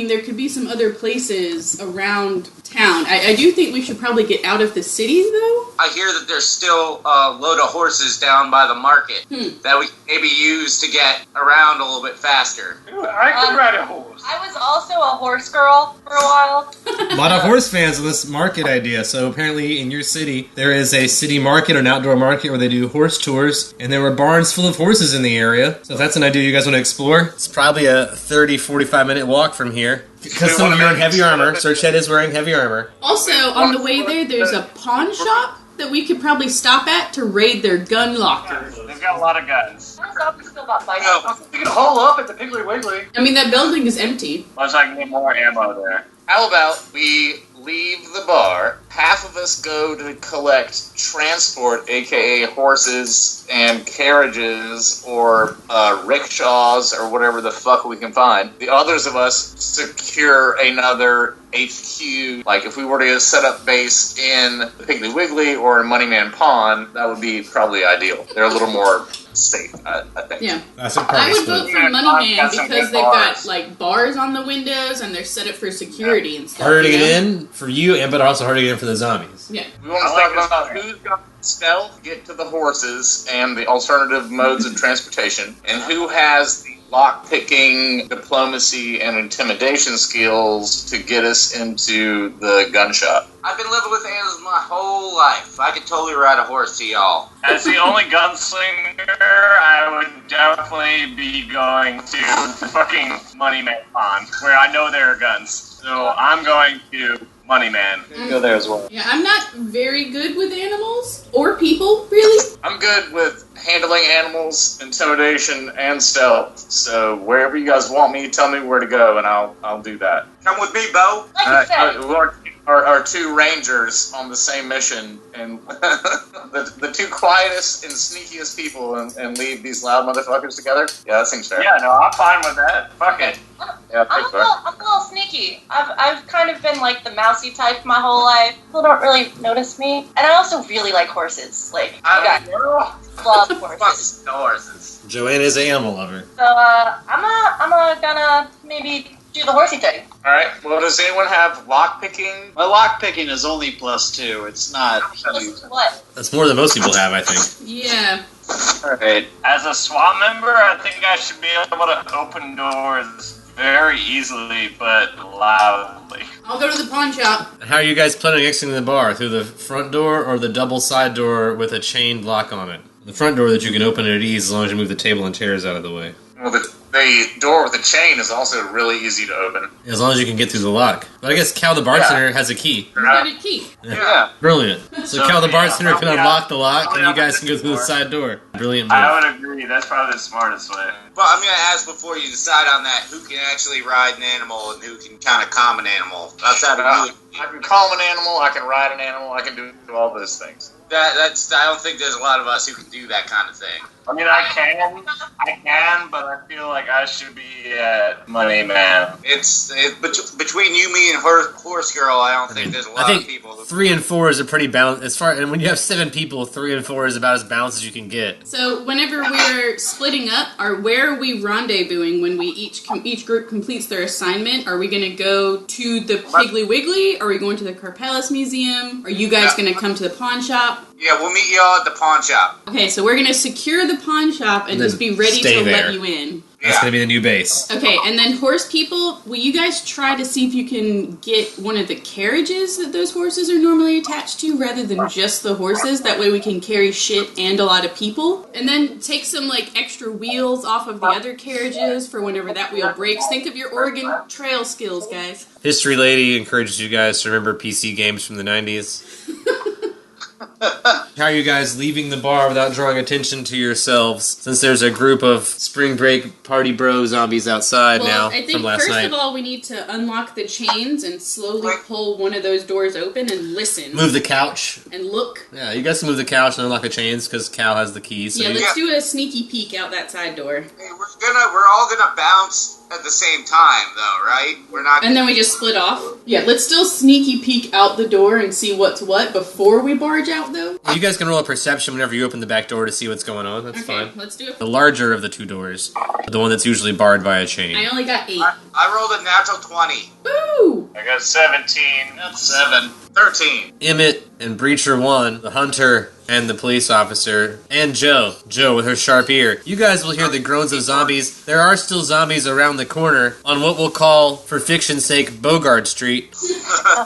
There could be some other places around town. I do think we should probably get out of the cities, though. I hear that there's still a load of horses down by the market that we can maybe use to get around a little bit faster. Ooh, I could ride a horse. I was also a horse girl for a while. A lot of horse fans on this market idea. So apparently in your city, there is a city market or an outdoor market where they do horse tours, and there were barns full of horses in the area. So if that's an idea you guys want to explore, it's probably a 30, 45-minute walk from here. Because some of you are in heavy armor. Searchhead is wearing heavy armor. Also, on the way there's a pawn shop that we could probably stop at to raid their gun lockers. They've got a lot of guns. Turns out we still got fighting. You can haul up at the Piggly Wiggly. I mean, that building is empty. Plus, I can get more ammo there. How about we leave the bar, half of us go to collect transport, aka horses and carriages or rickshaws or whatever the fuck we can find. The others of us secure another HQ. Like if we were to set up base in the Piggly Wiggly or in Moneyman Pond, that would be probably ideal. They're a little more safe, I think. Yeah. That's a I would vote for Moneyman Got some because good they've bars. got like bars on the windows and they're set up for security and stuff. harder to you get know? in for you, and but also harder to get in for the zombies. Yeah. We want to I like talk about this. who's got stealth, get to the horses, and the alternative modes of transportation, and who has the lock-picking, diplomacy, and intimidation skills to get us into the gun shop. I've been living with animals my whole life. I could totally ride a horse to y'all. As the only gunslinger, I would definitely be going to the fucking Moneyman Pond, where I know there are guns. So I'm going to Moneyman. Go there as well. Yeah, I'm not very good with animals or people, really. I'm good with handling animals, intimidation, and stealth. So wherever you guys want me, tell me where to go, and I'll do that. Come with me, Bo. Like you said. We're our two rangers on the same mission, and the two quietest and sneakiest people, and lead these loud motherfuckers together. Yeah, that seems fair. Yeah, no, I'm fine with that. Fuck it. Yeah, I'm that's a little sneaky. I've kind of been like the mousy type my whole life. People don't really notice me, and I also really like horses. Like I love horses. Fuck horses. Joanne is an animal lover. So I'm gonna maybe do the horsey thing. All right. Well, does anyone have lockpicking? My lockpicking is only +2. It's not huge. Listen to what? That's more than most people have, I think. Yeah. Alright. As a SWAT member, I think I should be able to open doors very easily, but loudly. I'll go to the pawn shop. How are you guys planning on exiting the bar? Through the front door or the double side door with a chained lock on it? The front door that you can open at ease as long as you move the table and chairs out of the way. Well, the door with the chain is also really easy to open. As long as you can get through the lock. But I guess Cal the bartender has a key. Who got a key? Yeah. Brilliant. So Cal the bartender can probably unlock the lock probably and you out guys the can go through the door. side door. Brilliant I move. would agree. That's probably the smartest way. But I'm going to ask before you decide on that, who can actually ride an animal and who can kind of calm an animal. Outside of you. I can calm an animal. I can ride an animal. I can do all those things. I don't think there's a lot of us who can do that kind of thing. I mean, I can, but I feel like I should be at Moneyman. Between you, me, and Horse Girl, I don't think there's a lot I of think people. 3 and 4 is a pretty balanced. And when you have 7 people, 3 and 4 is about as balanced as you can get. So whenever we're splitting up, where are we rendezvousing when we each group completes their assignment? Are we going to go to the Piggly Wiggly? Are we going to the Carpellis Museum? Are you guys going to come to the pawn shop? Yeah, we'll meet y'all at the pawn shop. Okay, so we're going to secure the pawn shop and then just be ready stay to there. let you in. That's going to be the new base. Okay, and then horse people, will you guys try to see if you can get one of the carriages that those horses are normally attached to rather than just the horses? That way we can carry shit and a lot of people. And then take some like extra wheels off of the other carriages for whenever that wheel breaks. Think of your Oregon Trail skills, guys. History Lady encourages you guys to remember PC games from the 90s. How are you guys leaving the bar without drawing attention to yourselves? Since there's a group of spring break party bro zombies outside now I think from last night. first of all we need to unlock the chains and slowly pull one of those doors open and listen. Move the couch. And look. Yeah, you guys can move the couch and unlock the chains because Cal has the keys. So Yeah, let's do a sneaky peek out that side door. Hey, we're all gonna bounce at the same time, though, right? We're not. And then we just split off. Yeah, let's still sneaky peek out the door and see what's what before we barge out, though. You guys can roll a perception whenever you open the back door to see what's going on. That's Okay, fine. let's do it. The larger of the two doors, the one that's usually barred by a chain. I only got 8. I rolled a natural 20. Woo! I got 17. That's 7. 13. Emmett and Breacher 1, the hunter and the police officer, and Joe with her sharp ear. You guys will hear the groans of zombies. There are still zombies around the corner on what we'll call, for fiction's sake, Bogart Street.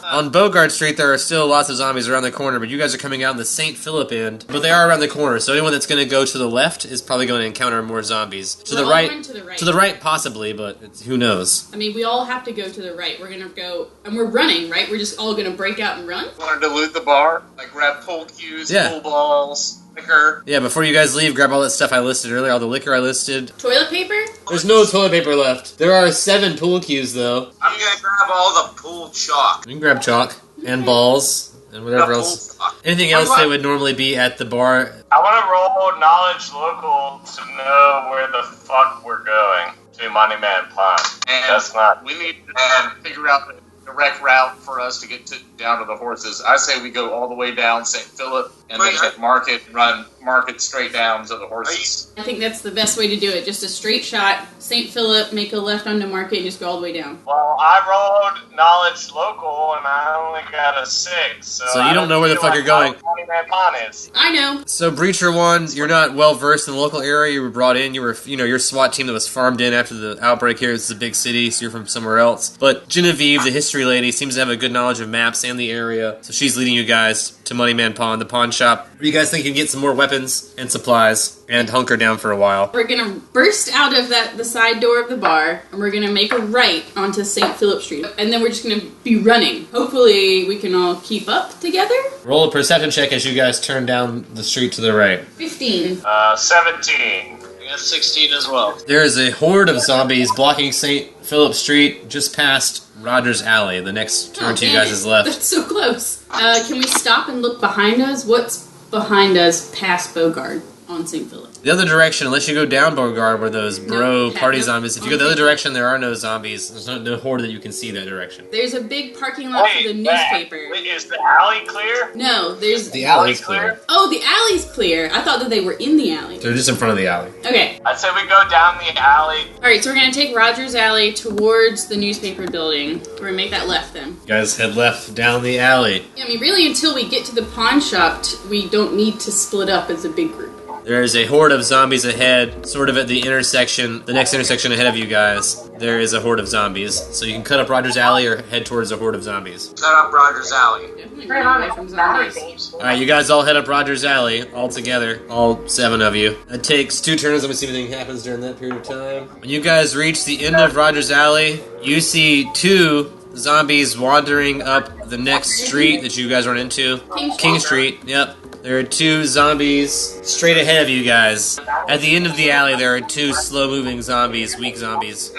On Bogart Street, there are still lots of zombies around the corner, but you guys are coming out in the St. Philip end. But they are around the corner, so anyone that's going to go to the left is probably going to encounter more zombies. To We're the all right, going to the right. to the right, possibly, but who knows? I mean, we all have to go to the right. We're gonna go, and we're running, right? We're just all gonna break out and run? Wanted to loot the bar, like grab pool cues, Yeah. pool balls, liquor. Yeah, before you guys leave, grab all that stuff I listed earlier, all the liquor I listed. Toilet paper? There's no toilet paper left. There are 7 pool cues, though. I'm gonna grab all the pool chalk. You can grab chalk and balls and whatever The else. pool chalk. Anything else that would normally be at the bar. I want to roll knowledge local to know where the fuck we're going to Monument Pond. And That's not. we need to figure out the direct route for us to get down to the horses. I say we go all the way down St. Philip and then hit Market, run Market straight down to the horses. I think that's the best way to do it. Just a straight shot, St. Philip, make a left onto Market, and just go all the way down. Well, I rolled knowledge local and I only got a 6. So you don't know where the fuck you're going. Monument Pond is. I know. So, Breacher 1, you're not well versed in the local area. You were brought in. You were, your SWAT team that was farmed in after the outbreak here. This is a big city, so you're from somewhere else. But Genevieve, the history lady, seems to have a good knowledge of maps and the area. So she's leading you guys to Moneyman Pond, the pawn shop, where you guys think you can get some more weapons and supplies and hunker down for a while. We're gonna burst out of the side door of the bar, and we're gonna make a right onto St. Philip Street. And then we're just gonna be running. Hopefully we can all keep up together. Roll a perception check as you guys turn down the street to the right. 15. 17. I got 16 as well. There is a horde of zombies blocking St. Philip Street just past Rogers Alley. The next turn to you damn guys it. is left. That's so close. Can we stop and look behind us? What's behind us past Bogart on St. Philip? The other direction, unless you go down Bogart where those bro No, party no. zombies, if you go the other direction, there are no zombies. There's no horde that you can see that direction. There's a big parking lot for the newspaper. Wait, is the alley clear? No, there's... The alley's clear. Oh, the alley's clear. I thought that they were in the alley. They're just in front of the alley. Okay. I'd say we go down the alley. Alright, so we're gonna take Rogers Alley towards the newspaper building. We're gonna make that left then. You guys head left down the alley. Yeah, I mean, really, until we get to the pawn shop, we don't need to split up as a big group. There is a horde of zombies ahead, sort of at the intersection, the next intersection ahead of you guys. There is a horde of zombies. So you can cut up Rogers Alley or head towards a horde of zombies. Cut up Rogers Alley. Definitely run away from zombies. Alright, you guys all head up Rogers Alley, all together, all 7 of you. It takes 2 turns, let me see if anything happens during that period of time. When you guys reach the end of Rogers Alley, you see 2 zombies wandering up the next street that you guys run into. King Street, yep. There are 2 zombies straight ahead of you guys. At the end of the alley, there are 2 slow-moving zombies, weak zombies.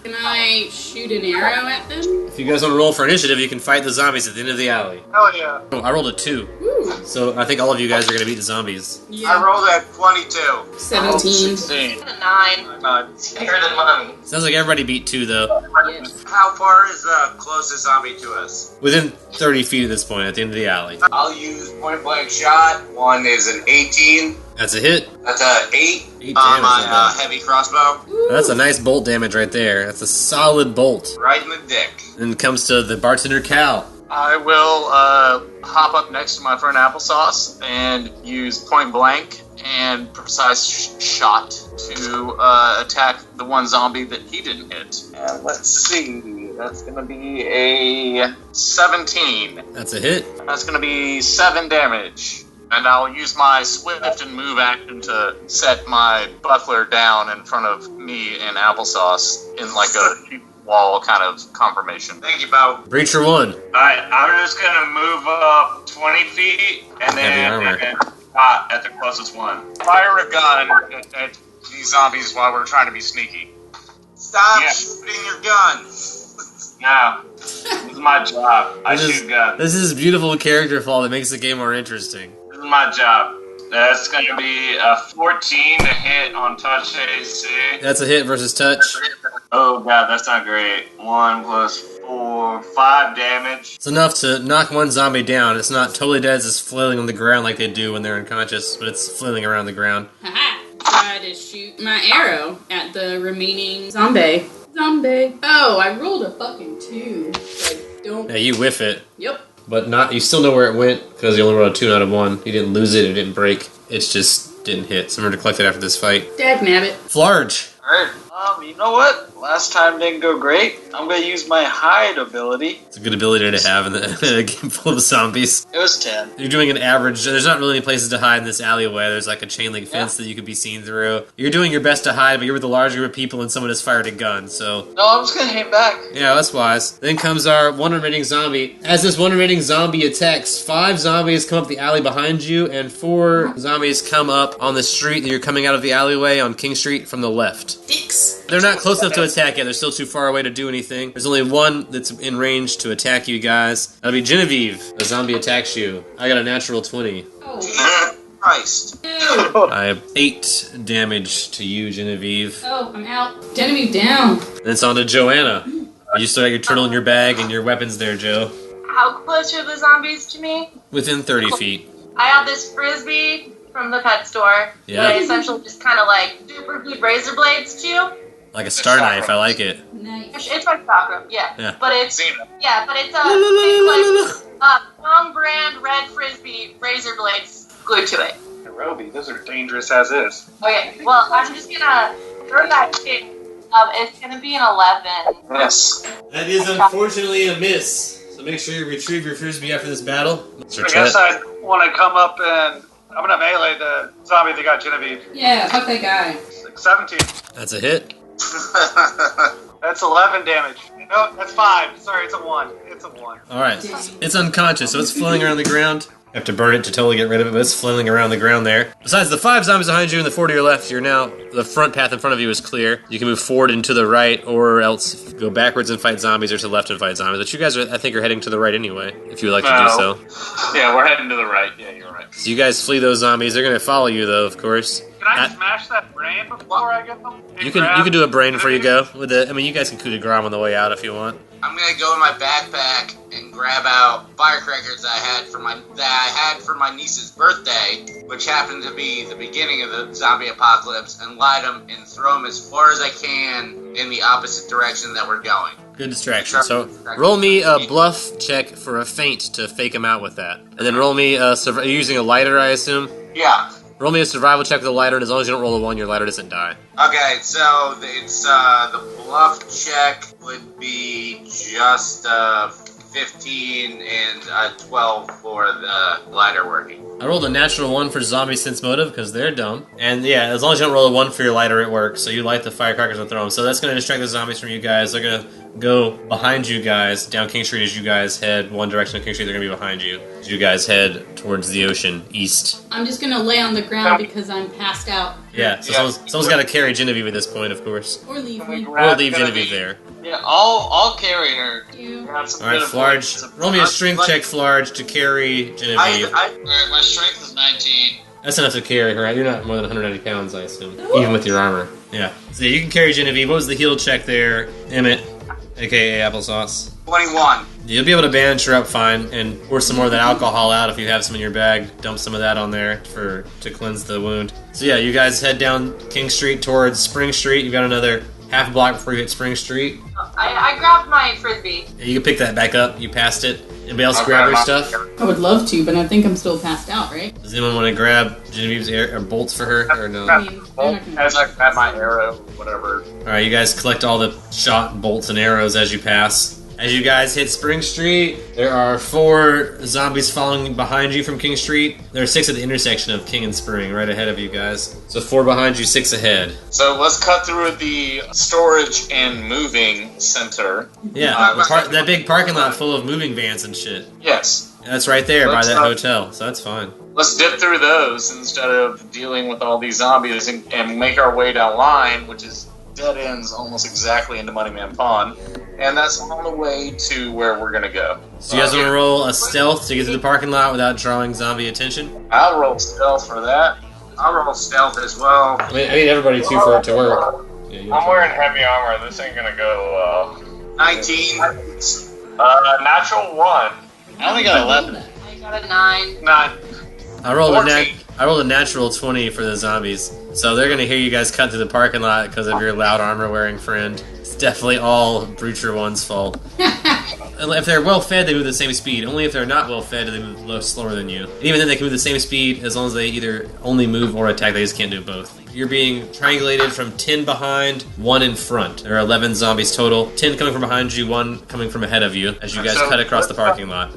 Can I shoot an arrow at them? If you guys want to roll for initiative, you can fight the zombies at the end of the alley. Hell yeah. Oh, I rolled a 2, Woo! so I think all of you guys are going to beat the zombies. I Yeah. rolled at 22. 17. 16. 9. Scared of money. Sounds like everybody beat 2, though. Yes. How far is the closest zombie to us? Within 30 feet at this point, at the end of the alley. I'll use point blank shot. One is an 18. That's a hit. That's a 8 8 on damage. my on that. heavy crossbow. That's a nice bolt damage right there. That's a solid bolt. Right in the dick. Then it comes to the bartender Cal. I will hop up next to my friend Applesauce and use point blank and precise shot to attack the one zombie that he didn't hit. And let's see, that's going to be a 17. That's a hit. That's going to be 7 damage. And I'll use my swift and move action to set my buckler down in front of me and Applesauce in like a wall kind of confirmation. Thank you, Bo. Breacher 1. Alright, I'm just gonna move up 20 feet and then shot at the closest one. Fire a gun at these zombies while we're trying to be sneaky. Stop Yeah. shooting your gun. No, this is my job. I shoot guns. This is beautiful character flaw that makes the game more interesting. This is my job. That's going to be a 14 to hit on touch AC. That's a hit versus touch. Oh god, that's not great. 1 plus 4, 5 damage. It's enough to knock one zombie down. It's not totally dead, it's just flailing on the ground like they do when they're unconscious, but it's flailing around the ground. Haha. Try to shoot my arrow at the remaining zombie. Oh, I rolled a fucking 2. I don't. Yeah, you whiff it. Yep. But not. You still know where it went because you only rolled a 2 out of 1. You didn't lose it. It didn't break. It's just didn't hit. So remember to collect it after this fight. Dagnabbit. Flarge. Alright, you know what? Last time didn't go great. I'm gonna use my hide ability. It's a good ability to have in a game full of zombies. It was 10. You're doing an average. There's not really any places to hide in this alleyway. There's like a chain link fence that you could be seen through. You're doing your best to hide, but you're with a large group of people and someone has fired a gun. So No, I'm just gonna hang back. yeah, that's wise. Then comes our one remaining zombie. As this one remaining zombie attacks, 5 zombies come up the alley behind you, and 4 zombies come up on the street that you're coming out of the alleyway on King Street from the left. Dicks. They're not close enough to attack yet. They're still too far away to do anything. There's only one that's in range to attack you guys. That'll be Genevieve. A zombie attacks you. I got a natural 20. Oh. Christ. Ew. I have 8 damage to you, Genevieve. Oh, I'm out. Genevieve down. Then it's on to Joanna. You still got your turtle in your bag and your weapons there, Joe. How close are the zombies to me? Within 30 feet. I have this frisbee from the pet store. Yeah. That I essentially just kind of like super glue razor blades to. Like a star knife. I like it. Nice. It's my chakra, yeah. Yeah. But it's Xena. yeah, but it's a big like long brand red frisbee razor blades glued to it. Roby, those are dangerous as is. Okay, well I'm just gonna throw that kick. It's gonna be an 11. Yes. That is unfortunately a miss. So make sure you retrieve your frisbee after this battle. I guess I want to come up and I'm gonna melee the zombie that got Genevieve. Yeah, fuck that guy. 17. That's a hit. That's 11 damage. No, that's 5. Sorry, it's a 1. It's a 1. Alright. It's unconscious, so it's flailing around the ground. You have to burn it to totally get rid of it, but it's flailing around the ground there. Besides the 5 zombies behind you and the 4 to your left, you're now, the front path in front of you is clear. You can move forward and to the right, or else go backwards and fight zombies, or to the left and fight zombies. But you guys, I think, are heading to the right anyway, if you would like to do so. Yeah, we're heading to the right. Yeah, you're right. So you guys flee those zombies. They're going to follow you, though, of course. Can I smash that brain before I get them? You can do a brain before you go. With the, I mean, you guys can coup de grace on the way out if you want. I'm gonna go in my backpack and grab out firecrackers that I had for my niece's birthday, which happened to be the beginning of the zombie apocalypse, and light them and throw them as far as I can in the opposite direction that we're going. Good distraction. So roll me a bluff check for a feint to fake him out with that, and then roll me a. You're using a lighter, I assume. Yeah. Roll me a survival check with a lighter, and as long as you don't roll a 1, your lighter doesn't die. Okay, so it's the bluff check would be just 15 and 12 for the lighter working. I rolled a natural 1 for zombie sense motive because they're dumb. And yeah, as long as you don't roll a 1 for your lighter, it works. So you light the firecrackers and throw them. So that's going to distract the zombies from you guys. They're going to go behind you guys down King Street as you guys head one direction of King Street. They're going to be behind you as you guys head towards the ocean east. I'm just gonna lay on the ground because I'm passed out. Yeah, so someone's got to carry Genevieve at this point, of course. Or leave me. Or leave Genevieve there. Yeah, I'll carry her. You. Alright, Flarge. Roll me a strength check, Flarge, to carry Genevieve. Alright, my strength is 19. That's enough to carry her. You're not more than 190 pounds, I assume. Even with your armor. Yeah. So you can carry Genevieve. What was the heal check there? Emmett, a.k.a. Applesauce. 21. You'll be able to bandage her up fine and pour some more of that alcohol out if you have some in your bag. Dump some of that on there to cleanse the wound. So yeah, you guys head down King Street towards Spring Street. You've got another half block before you hit Spring Street. I grabbed my frisbee. You can pick that back up. You passed it. Anybody else grab her stuff? I would love to, but I think I'm still passed out, right? Does anyone want to grab Genevieve's bolts for her, or no? I mean, they're not gonna- As I grab my arrow, whatever. Alright, you guys collect all the shot bolts and arrows as you pass. As you guys hit Spring Street, there are 4 zombies following behind you from King Street. There are 6 at the intersection of King and Spring, right ahead of you guys. So 4 behind you, 6 ahead. So let's cut through the storage and moving center. Yeah, that big parking lot full of moving vans and shit. Yes. That's right there by that hotel, so that's fine. Let's dip through those instead of dealing with all these zombies and make our way down line, which is dead ends almost exactly into Moneyman Pond. And that's on the way to where we're going to go. So you guys want to roll a stealth to get to the parking lot without drawing zombie attention? I'll roll stealth for that. I'll roll stealth as well. I need everybody too for it to work. Yeah, I'm wearing heavy armor. This ain't gonna go 19. Natural 1. I only got 11. I got a 9. 9. I rolled a natural 20 for the zombies. So they're going to hear you guys cut through the parking lot because of your loud armor-wearing friend. It's definitely all Brutcher 1's fault. If they're well-fed, they move the same speed. Only if they're not well-fed, they move a little slower than you. And even then, they can move the same speed as long as they either only move or attack. They just can't do both. You're being triangulated from 10 behind, 1 in front. There are 11 zombies total. 10 coming from behind you, 1 coming from ahead of you as you guys cut across the parking lot.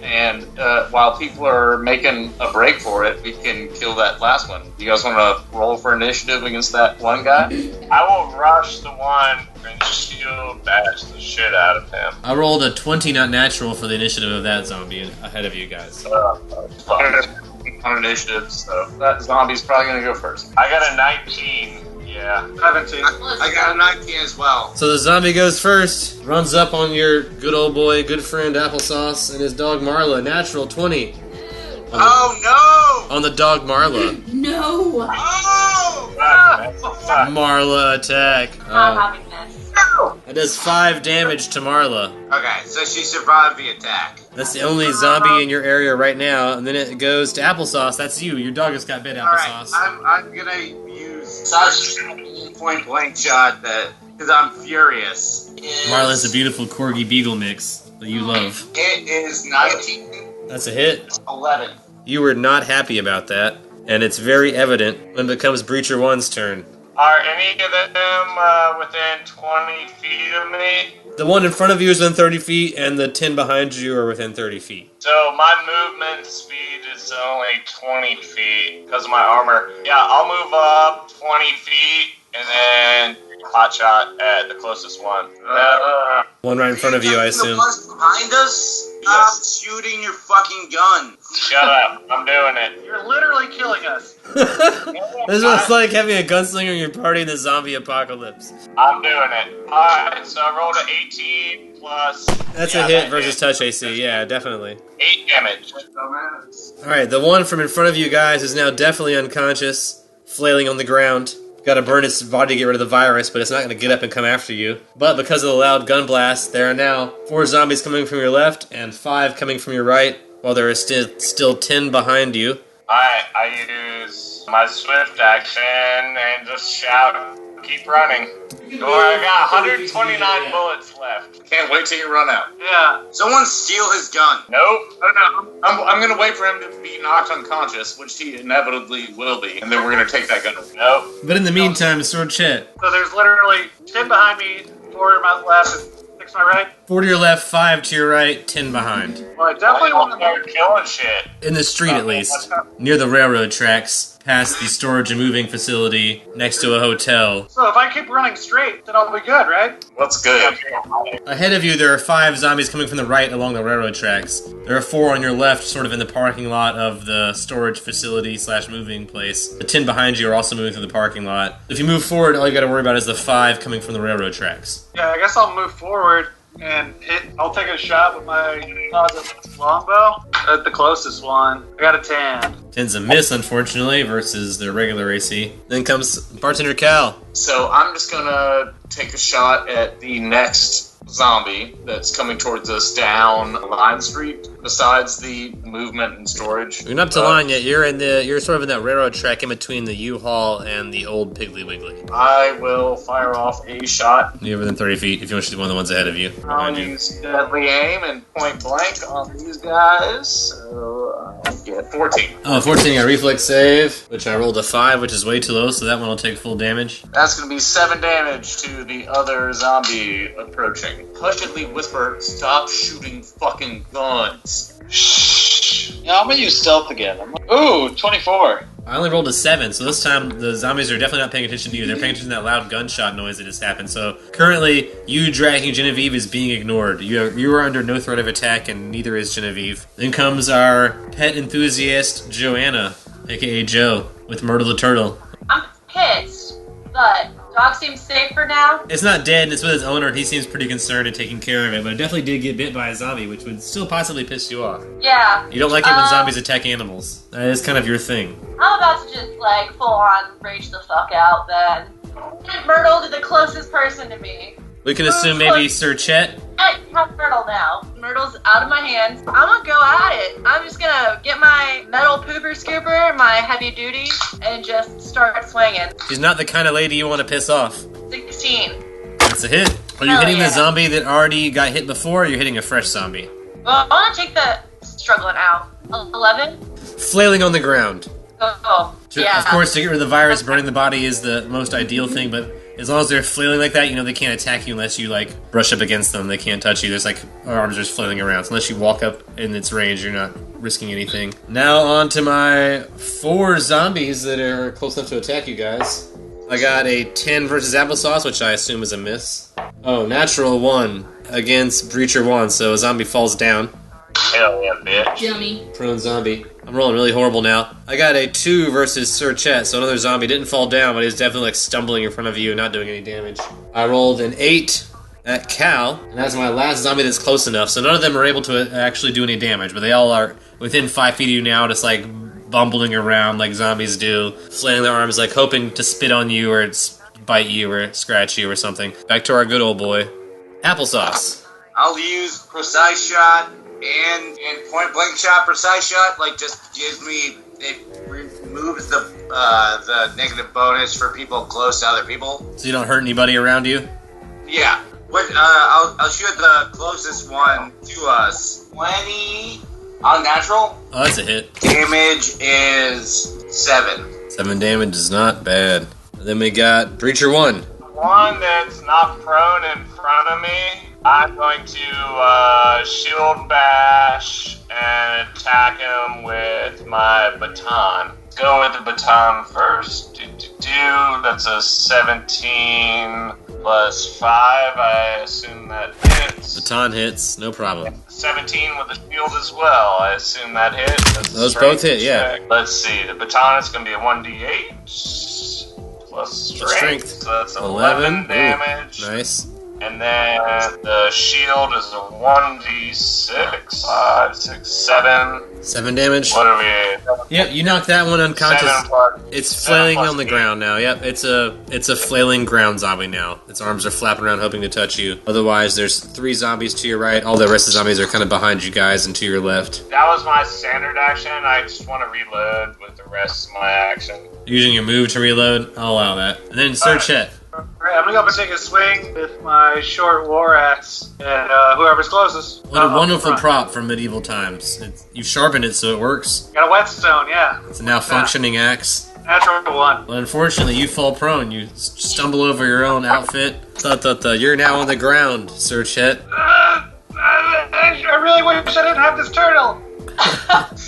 And while people are making a break for it, we can kill that last one. You guys want to roll for initiative against that one guy? I will rush the one and shield bash the shit out of him. I rolled a 20 not natural for the initiative of that zombie ahead of you guys. On initiative, so that zombie's probably going to go first. I got a 19. Yeah. 17. I got a 19 as well. So the zombie goes first, runs up on your good old boy, good friend Applesauce and his dog Marla. Natural 20. Oh no! On the dog Marla. No! Oh! Marla attack. I'm having this. That does 5 damage to Marla. Okay, so she survived the attack. That's the only zombie in your area right now, and then it goes to Applesauce. That's you. Your dog just got bit, Applesauce. Alright, I'm gonna use such point blank shot because I'm furious. Marla's a beautiful Corgi Beagle mix that you love. It is 19. That's a hit. 11. You were not happy about that, and it's very evident when it becomes Breacher 1's turn. Are any of them within 20 feet of me? The one in front of you is within 30 feet, and the 10 behind you are within 30 feet. So my movement speed is only 20 feet because of my armor. Yeah, I'll move up 20 feet and then hot shot at the closest one. One right in front of you, I assume. The ones behind us? Stop shooting your fucking gun. Shut up. I'm doing it. You're literally killing us. This is what it's like having a gunslinger in your party in the zombie apocalypse. I'm doing it. Alright, so I rolled an 18 plus... That's a hit versus touch AC, yeah, definitely. 8 damage. Alright, the one from in front of you guys is now definitely unconscious, flailing on the ground. Got to burn its body to get rid of the virus, but it's not going to get up and come after you. But because of the loud gun blast, there are now 4 zombies coming from your left and 5 coming from your right, while there are still 10 behind you. Alright, I use my swift action and just shout, keep running. I got 129 bullets left. Can't wait till you run out. Yeah. Someone steal his gun. Nope. I'm going to wait for him to be knocked unconscious, which he inevitably will be, and then we're going to take that gun away. Nope. But in the meantime, Sword Chet. So there's literally 10 behind me, 4 to my left, and 6 to my right. 4 to your left, 5 to your right, 10 behind. Well, I definitely want to start killing shit. In the street, at least. Near the railroad tracks, past the storage and moving facility, next to a hotel. So if I keep running straight, then I'll be good, right? What's good? Ahead of you, there are 5 zombies coming from the right along the railroad tracks. There are 4 on your left, sort of in the parking lot of the storage facility / moving place. The 10 behind you are also moving through the parking lot. If you move forward, all you gotta worry about is the 5 coming from the railroad tracks. Yeah, I guess I'll move forward and I'll take a shot with my longbow at the closest one. I got a 10. 10's a miss, unfortunately, versus their regular AC. Then comes Bartender Cal. So I'm just going to take a shot at the next zombie that's coming towards us down Line Street, besides the movement and storage. You're not up to line yet. You're sort of in that railroad track in between the U-Haul and the old Piggly Wiggly. I will fire off a shot. You're within 30 feet if you want to shoot one of the ones ahead of you. I'll use deadly aim and point blank on these guys. So get? 14. Oh, 14, a reflex save, which I rolled a 5, which is way too low, so that one will take full damage. That's gonna be 7 damage to the other zombie approaching. Hushedly whisper, stop shooting fucking guns. Shh. Yeah, I'm gonna use stealth again. Ooh, 24. I only rolled a 7, so this time the zombies are definitely not paying attention to you. They're paying attention to that loud gunshot noise that just happened. So currently, you dragging Genevieve is being ignored. You are under no threat of attack, and neither is Genevieve. Then comes our pet enthusiast, Joanna, aka Joe, with Myrtle the Turtle. I'm pissed, but dog seems safer now. It's not dead, and it's with its owner, and he seems pretty concerned and taking care of it, but it definitely did get bit by a zombie, which would still possibly piss you off. Yeah. You don't like it when zombies attack animals. That is kind of your thing. I'm about to just, like, full-on rage the fuck out, then. Get Myrtle to the closest person to me. We can assume maybe Sir Chet. I have Myrtle now. Myrtle's out of my hands. I'm gonna go at it. I'm just gonna get my metal pooper scooper, my heavy duty, and just start swinging. She's not the kind of lady you want to piss off. 16. That's a hit. Are you Hell hitting yeah. the zombie that already got hit before, or are you hitting a fresh zombie? Well, I wanna take the struggling out. 11? Flailing on the ground. Oh, yeah. Of course, to get rid of the virus, burning the body is the most ideal thing, but as long as they're flailing like that, you know they can't attack you unless you, like, brush up against them. They can't touch you. There's, like, arms just flailing around. So unless you walk up in its range, you're not risking anything. Now on to my 4 zombies that are close enough to attack you guys. I got a 10 versus applesauce, which I assume is a miss. Oh, natural 1 against Breacher 1, so a zombie falls down. Hell yeah, bitch. Yummy. Prone zombie. I'm rolling really horrible now. I got a 2 versus Sir Chet, so another zombie didn't fall down, but he's definitely like stumbling in front of you and not doing any damage. I rolled an 8 at Cal, and that's my last zombie that's close enough, so none of them are able to actually do any damage, but they all are within 5 feet of you now, just like bumbling around like zombies do, flailing their arms like hoping to spit on you or bite you or scratch you or something. Back to our good old boy, Applesauce. I'll use precise shot and point blank shot. Precise shot just gives me, it removes the negative bonus for people close to other people. So you don't hurt anybody around you? Yeah. I'll shoot the closest one to us. 20 unnatural. Oh, that's a hit. Damage is 7. 7 damage is not bad. And then we got Breacher 1. One that's not prone in front of me, I'm going to shield bash and attack him with my baton. Go with the baton first. That's a 17 plus 5. I assume that hits. Baton hits, no problem. 17 with the shield as well. I assume that hits. That's a Those strength both hit, yeah. check. Let's see. The baton is going to be a 1d8 plus strength. Strength. So that's 11 Ooh, damage. nice. And then the shield is a 1d6. 5, 6, 7. 7 damage. What are we? Yep, you knocked that one unconscious. 7 plus. It's flailing 7 plus on the 8. ground now. Yep, it's a flailing ground zombie now. Its arms are flapping around hoping to touch you. Otherwise, there's 3 zombies to your right. All the rest of the zombies are kind of behind you guys and to your left. That was my standard action. I just want to reload with the rest of my action. Using your move to reload, I'll allow that. And then Sir Chet. Alright, I'm gonna go up and take a swing with my short war axe, and whoever's closest. What a wonderful prop from medieval times. You've sharpened it so it works. Got a whetstone, yeah. It's a now functioning axe. Natural 1. But unfortunately, you fall prone. You stumble over your own outfit. You're now on the ground, Sir Chet. I really wish I didn't have this turtle.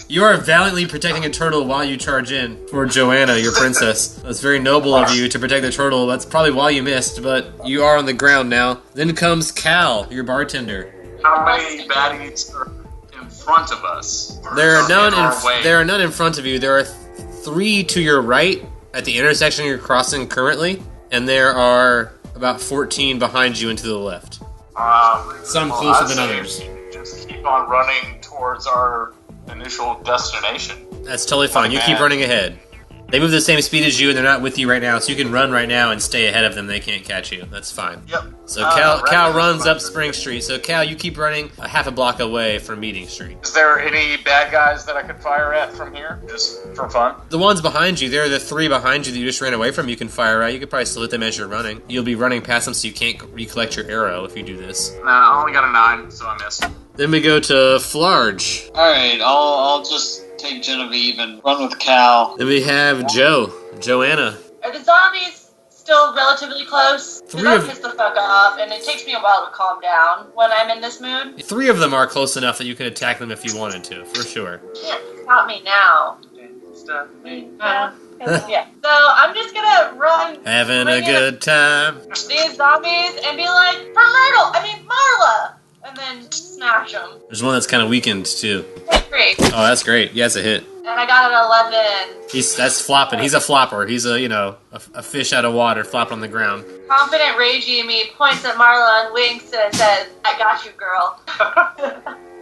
You are valiantly protecting a turtle while you charge in for Joanna, your princess. That's very noble of you to protect the turtle. That's probably why you missed, but you are on the ground now. Then comes Cal, your bartender. How many baddies are in front of us? There are Or none. in our way? There are none in front of you. There are 3 to your right at the intersection you're crossing currently, and there are about 14 behind you and to the left. Some closer I'd than say others. Just keep on running towards our initial destination. That's totally fine. You keep running ahead. They move the same speed as you, and they're not with you right now, so you can run right now and stay ahead of them. They can't catch you. That's fine. Yep. So Cal runs up Spring Street. So Cal, you keep running a half a block away from Meeting Street. Is there any bad guys that I could fire at from here, just for fun? The ones behind you, they're the 3 behind you that you just ran away from. You can fire at. You could probably still hit them as you're running. You'll be running past them, so you can't recollect your arrow if you do this. Nah, I only got a 9, so I missed. Then we go to Flarge. Alright, I'll just take Genevieve and run with Cal. Then we have Joanna. Are the zombies still relatively close? Because Three I'm of- pissed the fuck off, and it takes me a while to calm down when I'm in this mood. 3 of them are close enough that you can attack them if you wanted to, for sure. Can't stop me now. Stop me. Yeah. So I'm just gonna run Having a good time. these zombies and be like, for Marla! And then smash them. There's one that's kind of weakened, too. Great. Oh, that's great. Yeah, it's a hit. And I got an 11. That's flopping. He's a flopper. He's a fish out of water flopping on the ground. Confident Ragey me points at Marla and winks and says, I got you, girl.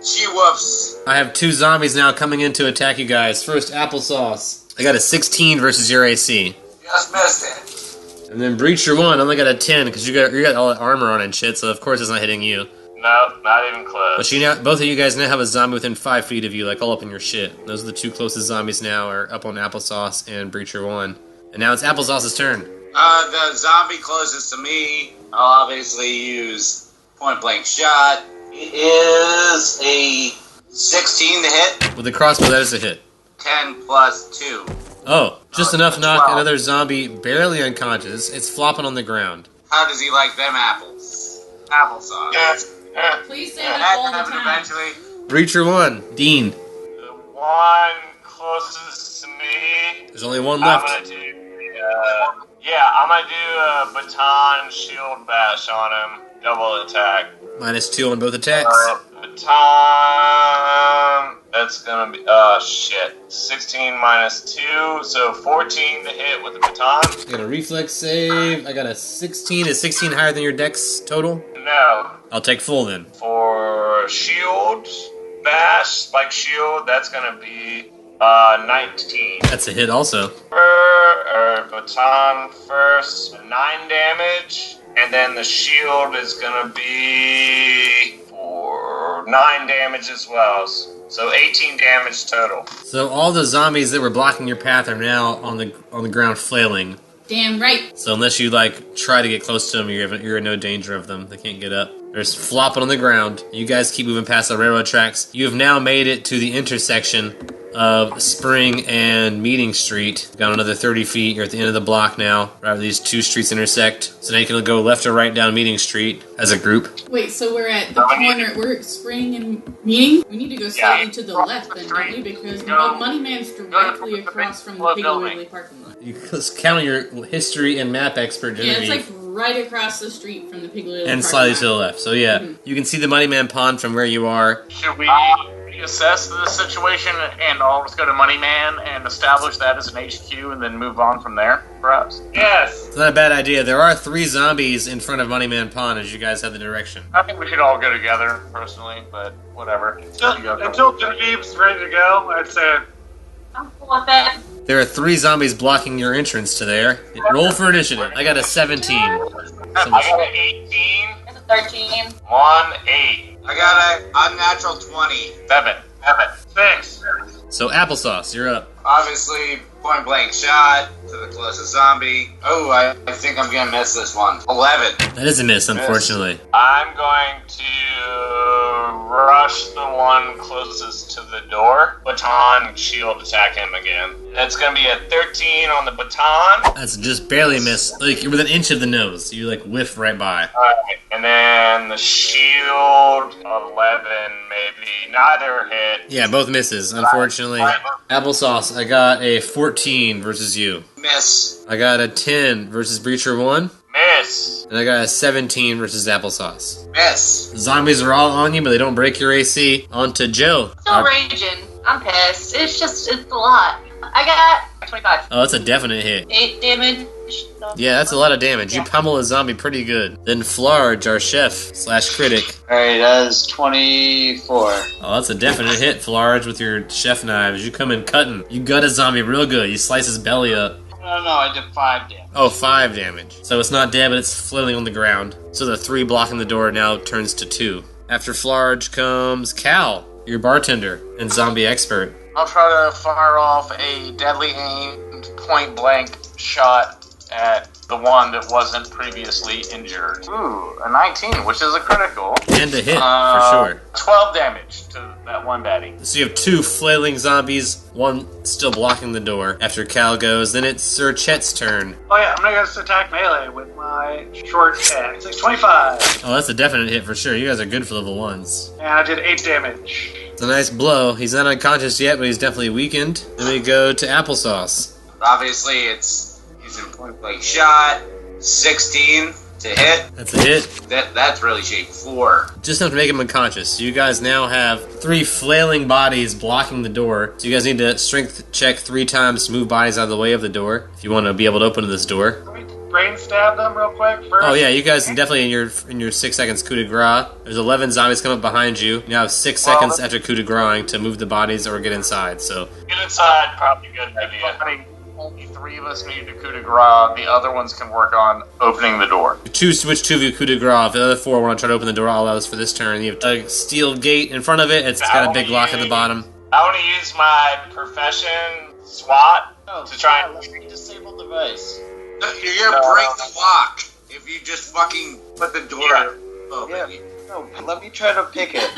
She whoops. I have 2 zombies now coming in to attack you guys. First, Applesauce. I got a 16 versus your AC. Just missed it. And then Breacher 1, I only got a 10 because you got all that armor on and shit, so of course it's not hitting you. No, not even close. But both of you guys now have a zombie within 5 feet of you, like all up in your shit. Those are the 2 closest zombies now, are up on Applesauce and Breacher 1. And now it's Applesauce's turn. The zombie closest to me, I'll obviously use point blank shot. It is a 16 to hit. With the crossbow, that is a hit. 10 plus 2. Oh, just enough to knock 12. another zombie barely unconscious. It's flopping on the ground. How does he like them apples? Applesauce. Please say Yeah, that that all the happened time. eventually. Breacher 1, Dean. The one closest to me. There's only one I'm left. gonna do. I'm gonna do a baton shield bash on him. Double attack. -2 on both attacks. Baton. That's gonna be. 16 minus 2, so 14 to hit with the baton. I got a reflex save. I got a 16. Is 16 higher than your dex total? No. I'll take full then. For shield bash, spike shield, that's gonna be 19. That's a hit also. Baton first, 9 damage, and then the shield is gonna be for 9 damage as well. So 18 damage total. So all the zombies that were blocking your path are now on the ground flailing. Damn right. So unless you try to get close to them, you're in no danger of them. They can't get up. They're just flopping on the ground. You guys keep moving past the railroad tracks. You have now made it to the intersection of Spring and Meeting Street. Got another 30 feet. You're at the end of the block now, right where these 2 streets intersect. So now you can go left or right down Meeting Street as a group. Wait, so we're at the corner. We're at Spring and Meeting? We need to go slightly to the left then, don't we? Because Moneyman's directly across from the Piggly Wiggly parking lot. You count on your history and map expert, Yeah, Genevieve. it's like right across the street from the Piggly Wiggly And parking slightly lot. to the left. So yeah, you can see the Moneyman Pond from where you are. Should we reassess the situation and all just go to Moneyman and establish that as an HQ and then move on from there, perhaps? Yes. It's not a bad idea. There are 3 zombies in front of Moneyman Pond as you guys have the direction. I think we should all go together, personally, but whatever. Until Genevieve's ready to go, I'd say. I'm cool with it. There are 3 zombies blocking your entrance to there. Roll for initiative. I got a 17. I got an 18. It's a 13. 1, 8. I got a unnatural 20. 7. 6. So Applesauce, you're up. Obviously, point blank shot to the closest zombie. Oh, I think I'm gonna miss this one. 11. That is a miss, unfortunately. I'm going to rush the one closest to the door. Baton shield attack him again. That's going to be a 13 on the baton. That's just barely miss. Like, you're within an inch of the nose. You, whiff right by. Alright, and then the shield, 11 maybe. Neither hit. Yeah, both misses, unfortunately. Applesauce, I got a 14 versus you. Miss. I got a 10 versus Breacher 1. Miss. And I got a 17 versus Applesauce. Miss. Zombies are all on you, but they don't break your AC. On to Joe. Still raging. I'm pissed. It's a lot. I got 25. Oh, that's a definite hit. 8 damage. Yeah, that's a lot of damage. You pummel a zombie pretty good. Then Flarge, our chef/critic. Alright, that is 24. Oh, that's a definite hit, Flarge, with your chef knives. You come in cutting. You gut a zombie real good. You slice his belly up. No, I did 5 damage. Oh, 5 damage. So it's not dead, but it's flailing on the ground. So the 3 blocking the door now turns to 2. After Flarge comes Cal, your bartender and zombie expert. I'll try to fire off a deadly aimed point blank shot at the one that wasn't previously injured. Ooh, a 19, which is a critical. And a hit, for sure. 12 damage to that one baddie. So you have 2 flailing zombies, one still blocking the door after Cal goes. Then it's Sir Chet's turn. Oh yeah, I'm gonna just attack melee with my short attack. 625. Oh, that's a definite hit for sure. You guys are good for level 1s. And I did 8 damage. It's a nice blow. He's not unconscious yet, but he's definitely weakened. Then we go to Applesauce. Obviously, he's in point blank shot. 16 to hit. That's a hit. That's really cheap. 4. Just enough to make him unconscious. You guys now have 3 flailing bodies blocking the door. So you guys need to strength check 3 times to move bodies out of the way of the door if you want to be able to open this door. Let me brain stab them real quick first. Oh yeah, you guys can definitely in your 6 seconds coup de grace. There's 11 zombies coming up behind you. You now have 6 seconds after coup de grace to move the bodies or get inside. So Get inside, probably a good idea. Only 3 of us need to coup de grace. The other ones can work on opening the door. which 2 of you coup de grace. If the other 4 want to try to open the door, all allows for this turn. You have a steel gate in front of it. It's got a big lock at the bottom. I want to use my profession SWAT to try and disable device. No, you're gonna break the lock if you just fucking put the door open. Yeah. No, let me try to pick it.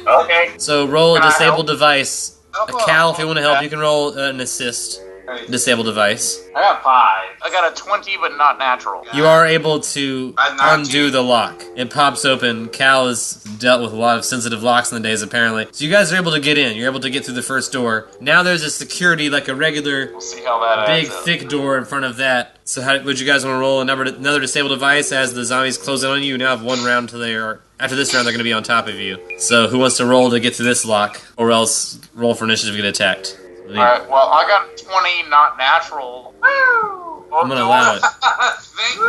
Okay. So roll a Can I disabled help? device. Cal, if you want to help, you can roll an assist. Disable device. I got 5. I got a 20, but not natural. You are able to undo the lock. It pops open. Cal has dealt with a lot of sensitive locks in the days, apparently. So you guys are able to get in. You're able to get through the first door. Now there's a security, like a regular We'll see how that big, adds up. thick door in front of that. So how would you guys want to roll another disable device as the zombies close in on you? You now have 1 round till they are... After this round, they're going to be on top of you. So who wants to roll to get through this lock? Or else roll for initiative to get attacked. Alright, well, I got 20, not natural. Woo! I'm going to allow it. Thank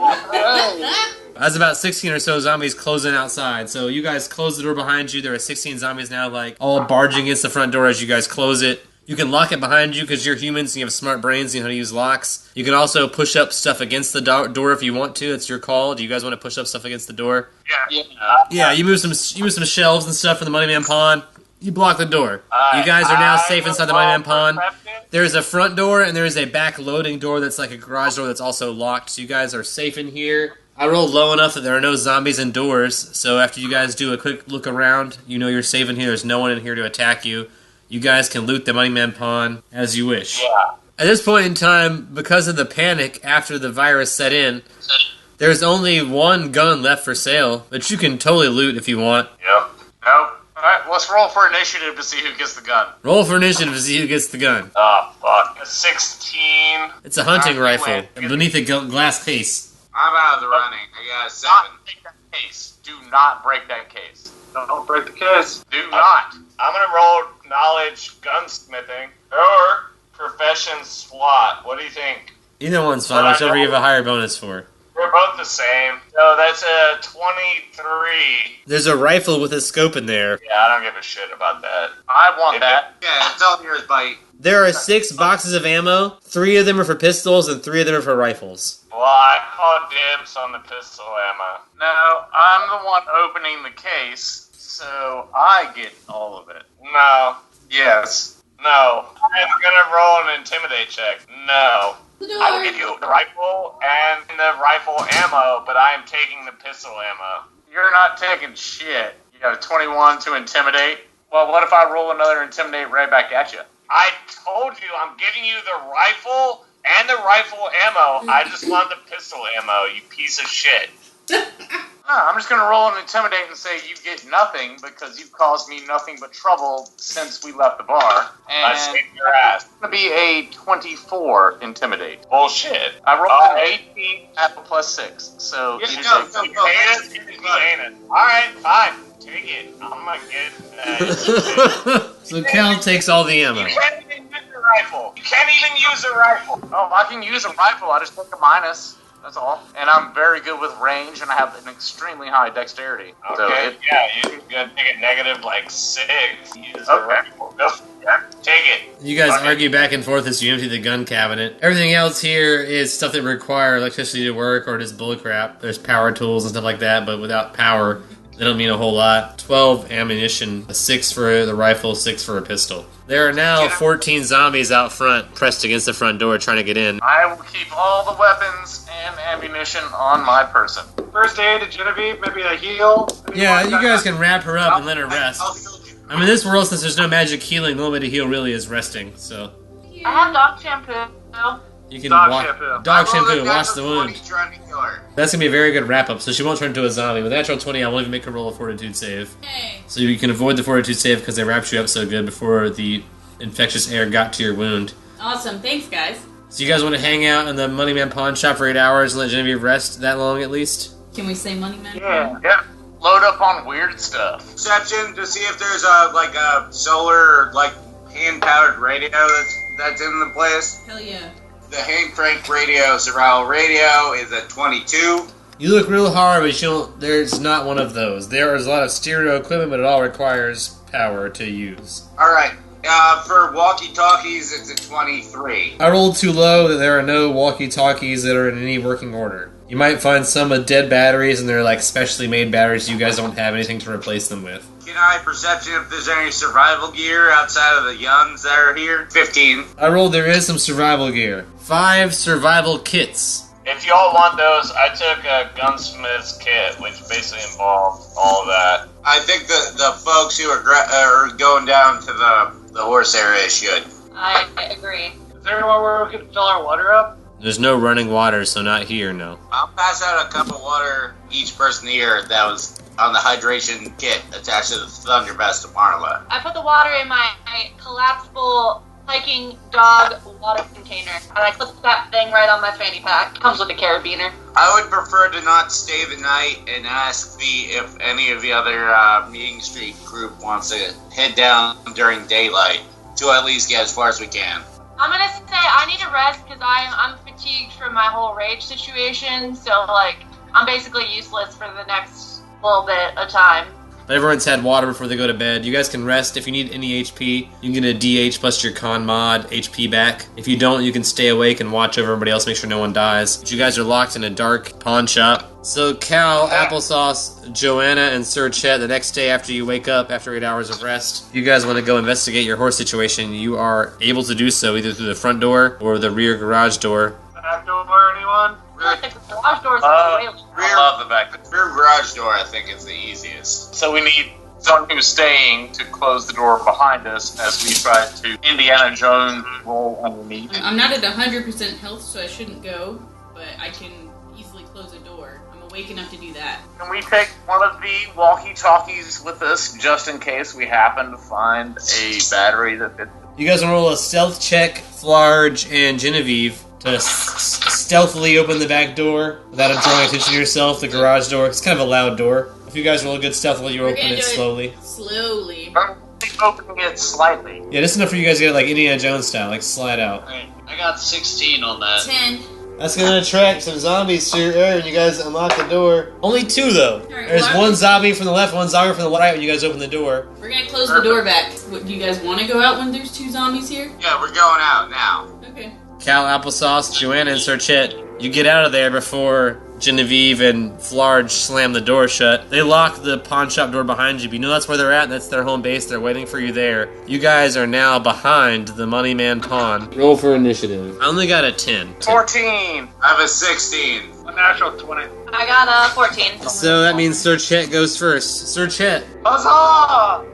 God. As about 16 or so zombies close in outside. So you guys close the door behind you. There are 16 zombies now, like, all barging against the front door as you guys close it. You can lock it behind you because you're humans and you have smart brains and you know how to use locks. You can also push up stuff against the door if you want to. It's your call. Do you guys want to push up stuff against the door? Yeah, you move some shelves and stuff from the Money Man Pawn. You block the door. You guys are now safe inside the Money Man Pawn. There's a front door and there is a back loading door that's like a garage door that's also locked. So you guys are safe in here. I rolled low enough that there are no zombies indoors. So after you guys do a quick look around, you know you're safe in here. There's no one in here to attack you. You guys can loot the Money Man Pawn as you wish. Yeah. At this point in time, because of the panic after the virus set in, there's only 1 gun left for sale, but you can totally loot if you want. Yep. Nope. Alright, let's roll for initiative to see who gets the gun. Roll for initiative to see who gets the gun. Oh, fuck. A 16. It's a hunting Alright, rifle wait. beneath a glass case. I'm out of the running. I got a 7. Not break that case. Do not break that case. Don't break the case. Do not. I'm gonna roll knowledge gunsmithing or profession SWAT. What do you think? Either one's fine, whichever you have a higher bonus for. We're both the same. So that's a 23. There's a rifle with a scope in there. Yeah, I don't give a shit about that. I want that. Yeah, it's all yours, buddy. There are 6 boxes of ammo. 3 of them are for pistols and 3 of them are for rifles. Well, I call dibs on the pistol ammo. No, I'm the one opening the case, so I get all of it. No. Yes. No. I'm gonna roll an intimidate check. No. The I will door. give you the rifle and the rifle ammo, but I am taking the pistol ammo. You're not taking shit. You got a 21 to intimidate. Well, what if I roll another intimidate right back at you? I told you I'm giving you the rifle and the rifle ammo. I just want the pistol ammo, you piece of shit. No, I'm just gonna roll an intimidate and say you get nothing because you've caused me nothing but trouble since we left the bar. I And saved your ass. it's gonna be a 24 intimidate. Bullshit. I rolled Oh. an 18 apple plus 6, so Yeah, you no, take no, You hate us, you ain't it. Alright, fine. Take it. I'm gonna get So Cal takes all the ammo. You can't even use a rifle. You can't even use a rifle. Oh, I can use a rifle. I just take a minus. That's all. And I'm very good with range, and I have an extremely high dexterity. So Okay, yeah, you're gonna take it negative like 6. Use a Okay. rifle. Go. Yeah, take it. You guys Okay. argue back and forth as you empty the gun cabinet. Everything else here is stuff that require electricity to work or just bullcrap. There's power tools and stuff like that, but without power, They don't mean a whole lot. 12 ammunition, a 6 for the rifle, 6 for a pistol. There are now 14 zombies out front, pressed against the front door, trying to get in. I will keep all the weapons and ammunition on my person. First aid to Genevieve, maybe a heal. Yeah, you guys can wrap her up and let her rest. I mean, this world, since there's no magic healing, the only way to heal really is resting, so... I have dog shampoo. You can Dog shampoo. Dog shampoo, wash the wound. That's gonna be a very good wrap up, so she won't turn into a zombie. With natural 20, I won't even make her roll a fortitude save. Hey. So you can avoid the fortitude save because they wrapped you up so good before the infectious air got to your wound. Awesome. Thanks, guys. So you guys want to hang out in the Money Man pawn shop for 8 hours and let Genevieve rest that long at least? Can we say Money Man? Yeah. Load up on weird stuff. Perception to see if there's a solar hand powered radio that's in the place. Hell yeah. The hand crank radio, survival radio, is a 22. You look real hard, but there's not one of those. There is a lot of stereo equipment, but it all requires power to use. Alright, for walkie-talkies, it's a 23. I rolled too low that there are no walkie-talkies that are in any working order. You might find some with dead batteries, and they're specially made batteries. You guys don't have anything to replace them with. Can I perception if there's any survival gear outside of the yuns that are here? 15. I rolled there is some survival gear. 5 survival kits. If y'all want those, I took a gunsmith's kit, which basically involved all of that. I think the folks who are going down to the horse area should. I agree. Is there anywhere where we can fill our water up? There's no running water, so not here, no. I'll pass out a cup of water each person here that was on the hydration kit attached to the Thunder Vest of Marla. I put the water in my collapsible hiking dog water container, and I clip that thing right on my fanny pack. Comes with a carabiner. I would prefer to not stay the night and ask if any of the other Meeting Street group wants to head down during daylight to at least get as far as we can. I'm gonna say I need a rest because I'm fatigued from my whole rage situation, so I'm basically useless for the next little bit of time. But everyone's had water before they go to bed. You guys can rest. If you need any HP, you can get a DH plus your con mod HP back. If you don't, you can stay awake and watch over everybody else, make sure no one dies. But you guys are locked in a dark pawn shop. So Cal, Applesauce, Joanna, and Sir Chet, the next day after you wake up, after 8 hours of rest, if you guys want to go investigate your horse situation, you are able to do so either through the front door or the rear garage door. Back door, anyone? I feel like the garage door's I love the back. The rear garage door, I think, is the easiest. So we need someone who's staying to close the door behind us as we try to Indiana Jones roll underneath. I'm not at 100% health, so I shouldn't go, but I can easily close a door. I'm awake enough to do that. Can we take one of the walkie-talkies with us just in case we happen to find a battery that fits? You guys want to roll a stealth check, Flarge and Genevieve, to stealthily open the back door without drawing attention to yourself, the garage door. It's kind of a loud door. If you guys roll a good stealthily, you open it slowly. Slowly. I'm opening it slightly. Yeah, just enough for you guys to get Indiana Jones style, slide out. Alright, I got 16 on that. 10. That's gonna attract some zombies to your area when you guys unlock the door. Only 2 though. Alright, There's well, one zombie from the left, one zombie from the right when you guys open the door. We're gonna close the door back. What, do you guys want to go out when there's 2 zombies here? Yeah, we're going out now. Okay. Cal, Applesauce, Joanna, and Sir Chet, you get out of there before Genevieve and Flarge slam the door shut. They lock the pawn shop door behind you, but you know that's where they're at, and that's their home base. They're waiting for you there. You guys are now behind the Money Man pawn. Roll for initiative. I only got a 10. 14! I have a 16. A natural 20. I got a 14. So that means Sir Chet goes first. Sir Chet. Huzzah!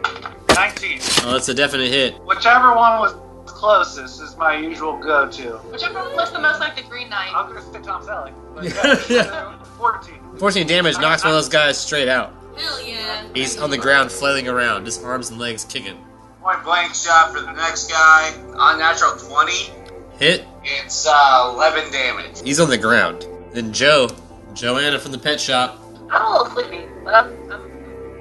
19. Oh, that's a definite hit. Whichever one was closest is my usual go-to. Whichever one looks the most like the Green Knight. I'm gonna say Tom Selleck. But Yeah. 14. 14 damage knocks one of those guys straight out. Hell yeah. He's on the ground flailing around, his arms and legs kicking. Point blank shot for the next guy. Unnatural 20. Hit. It's 11 damage. He's on the ground. Then Joanna from the pet shop. I'm a little sleepy, but I'm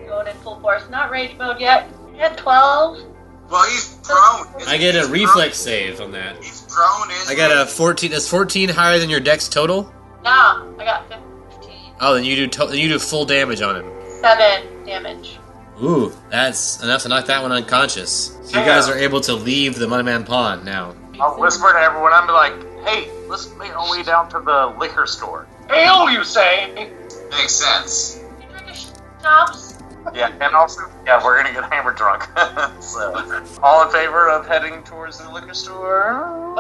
going in full force. Not rage mode yet. I had 12. Well, he's prone. I get a reflex save on that. He's prone, isn't I got a 14. Is 14 higher than your dex total? No, I got 15. Oh, then you do full damage on him. 7 damage. Ooh, that's enough to knock that one unconscious. So you guys are able to leave the Money Man pawn now. I'll whisper to everyone, I'm like, hey, let's make our way down to the liquor store. Ale, you say? Makes sense. You drink a schnapps? Yeah, and also, yeah, we're gonna get hammered drunk. So, all in favor of heading towards the liquor store?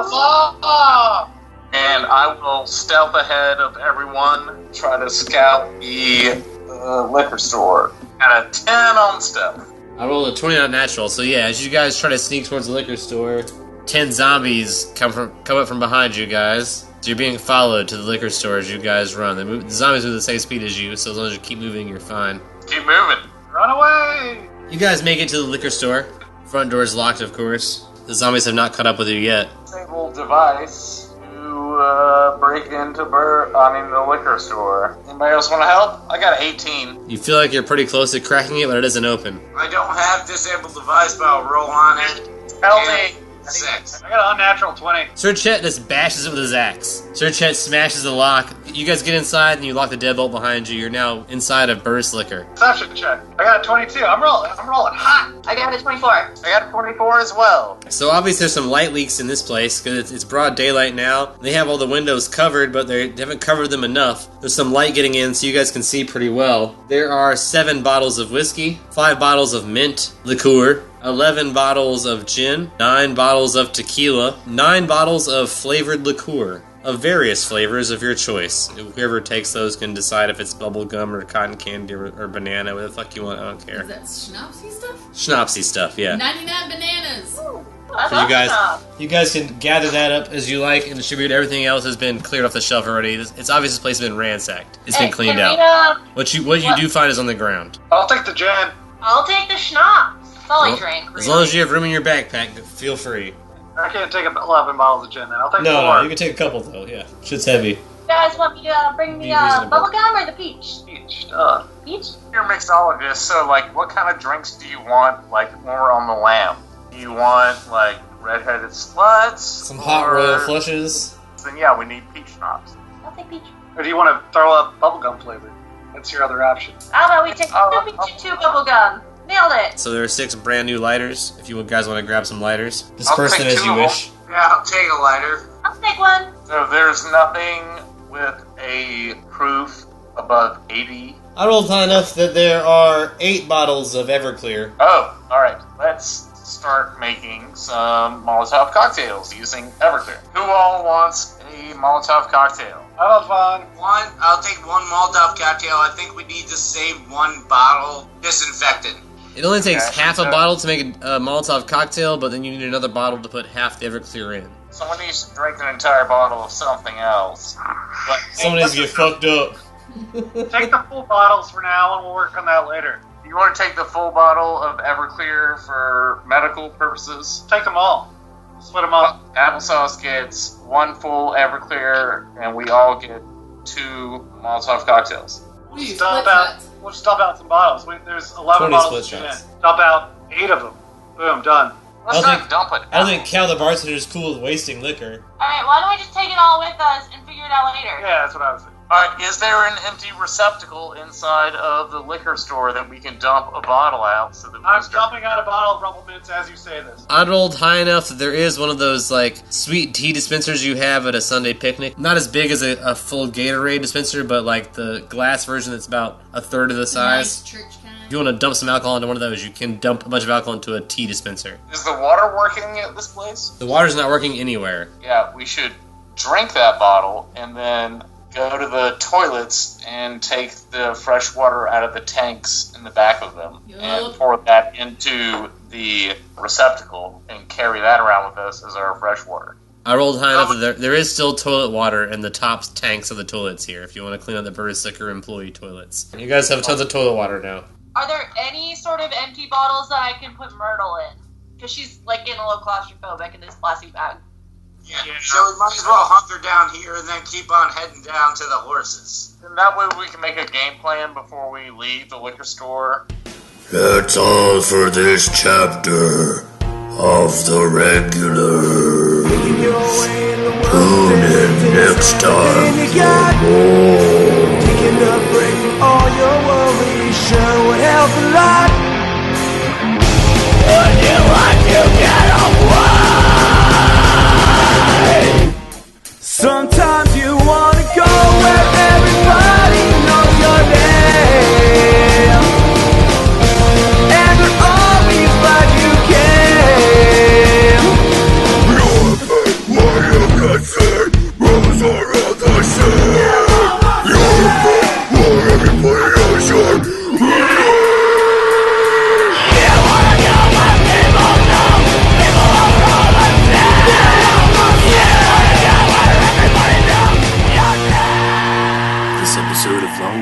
And I will stealth ahead of everyone, try to scout the liquor store. At a 10 on stealth. I rolled a 20 on natural, so yeah, as you guys try to sneak towards the liquor store, 10 zombies come up from behind you guys. So you're being followed to the liquor store as you guys run. The zombies move at the same speed as you, so as long as you keep moving, you're fine. Keep moving. Run away! You guys make it to the liquor store. Front door is locked, of course. The zombies have not caught up with you yet. Disable device to break into the liquor store. Anybody else want to help? I got an 18. You feel like you're pretty close to cracking it, but it isn't open. I don't have disabled device, but I'll roll on it. Help me. 6. I got an unnatural 20. Sir Chet just bashes it with his axe. Sir Chet smashes the lock. You guys get inside and you lock the deadbolt behind you. You're now inside of Burst Liquor. Perception check. I got a 22. I'm rolling hot. I got a 24. I got a 24 as well. So obviously there's some light leaks in this place because it's broad daylight now. They have all the windows covered, but they haven't covered them enough. There's some light getting in so you guys can see pretty well. There are 7 bottles of whiskey, 5 bottles of mint liqueur, 11 bottles of gin, 9 bottles of tequila, 9 bottles of flavored liqueur of various flavors of your choice. Whoever takes those can decide if it's bubblegum or cotton candy or banana, whatever the fuck you want, I don't care. Is that schnapsy stuff? Schnapsy stuff, yeah. 99 bananas! Ooh, You guys can gather that up as you like and distribute. Everything else has been cleared off the shelf already. It's obvious this place has been ransacked. It's been cleaned out. What you do find is on the ground. I'll take the gin. I'll take the schnapps. That's all I drink. As long as you have room in your backpack, feel free. I can't take 11 bottles of gin then. I'll take 4. No, you can take a couple though, yeah. Shit's heavy. You guys want me to bring the bubble gum or the peach? Peach. Peach? You're mixologist, so like, what kind of drinks do you want, like, when we're on the lam? Do you want, like, redheaded sluts? Some hot royal flushes? Then yeah, we need peach schnapps. I'll take peach. Or do you want to throw up bubblegum flavor? That's your other option. How about we take 2 bubble gum? Nailed it. So there are 6 brand new lighters, if you guys want to grab some lighters. I'll take as you 2 wish. Yeah, I'll take a lighter. I'll take one. So there's nothing with a proof above 80. I rolled high enough that there are 8 bottles of Everclear. Oh, alright. Let's start making some Molotov cocktails using Everclear. Who all wants a Molotov cocktail? How about fun? I'll take 1 Molotov cocktail. I think we need to save 1 bottle disinfectant. It only takes half a bottle to make a Molotov cocktail, but then you need another bottle to put half the Everclear in. Someone needs to drink an entire bottle of something else. But Someone needs to get fucked up. Take the full bottles for now and we'll work on that later. you want to take the full bottle of Everclear for medical purposes? Take them all. Split them up. Applesauce gets 1 full Everclear, and we all get 2 Molotov cocktails. We'll just dump out some bottles. There's 11 bottles of gin. Dump out 8 of them. Boom, done. Let's not dump it. I don't think Cal the bartender is cool with wasting liquor. Alright, why don't we just take it all with us and figure it out later? Yeah, that's what I was thinking. Alright, is there an empty receptacle inside of the liquor store that we can dump a bottle out so that I'm dumping out a bottle of Rumble Mints as you say this. I rolled high enough that there is one of those, like, sweet tea dispensers you have at a Sunday picnic. Not as big as a full Gatorade dispenser, but, like, the glass version that's about a third of the size. Nice church kind. If you want to dump some alcohol into one of those, you can dump a bunch of alcohol into a tea dispenser. Is the water working at this place? The water's not working anywhere. Yeah, we should drink that bottle and then go to the toilets and take the fresh water out of the tanks in the back of them and pour that into the receptacle and carry that around with us as our fresh water. I rolled high enough that there is still toilet water in the top tanks of the toilets here if you want to clean up the Burris Liquor employee toilets. You guys have tons of toilet water now. Are there any sort of empty bottles that I can put Myrtle in? Because she's like getting a little claustrophobic in this plastic bag. Yeah, so we might as well hunker down here and then keep on heading down to the horses. And that way we can make a game plan before we leave the liquor store. That's all for this chapter of the regular. Tune in next time for more. Taking a break from all your worries sure would help a lot. Would you like to get away? Sometimes you wanna go where everybody knows your name.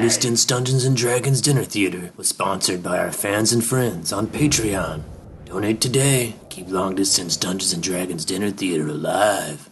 Distance Dungeons & Dragons Dinner Theater was sponsored by our fans and friends on Patreon. Donate today. Keep Long Distance Dungeons & Dragons Dinner Theater alive.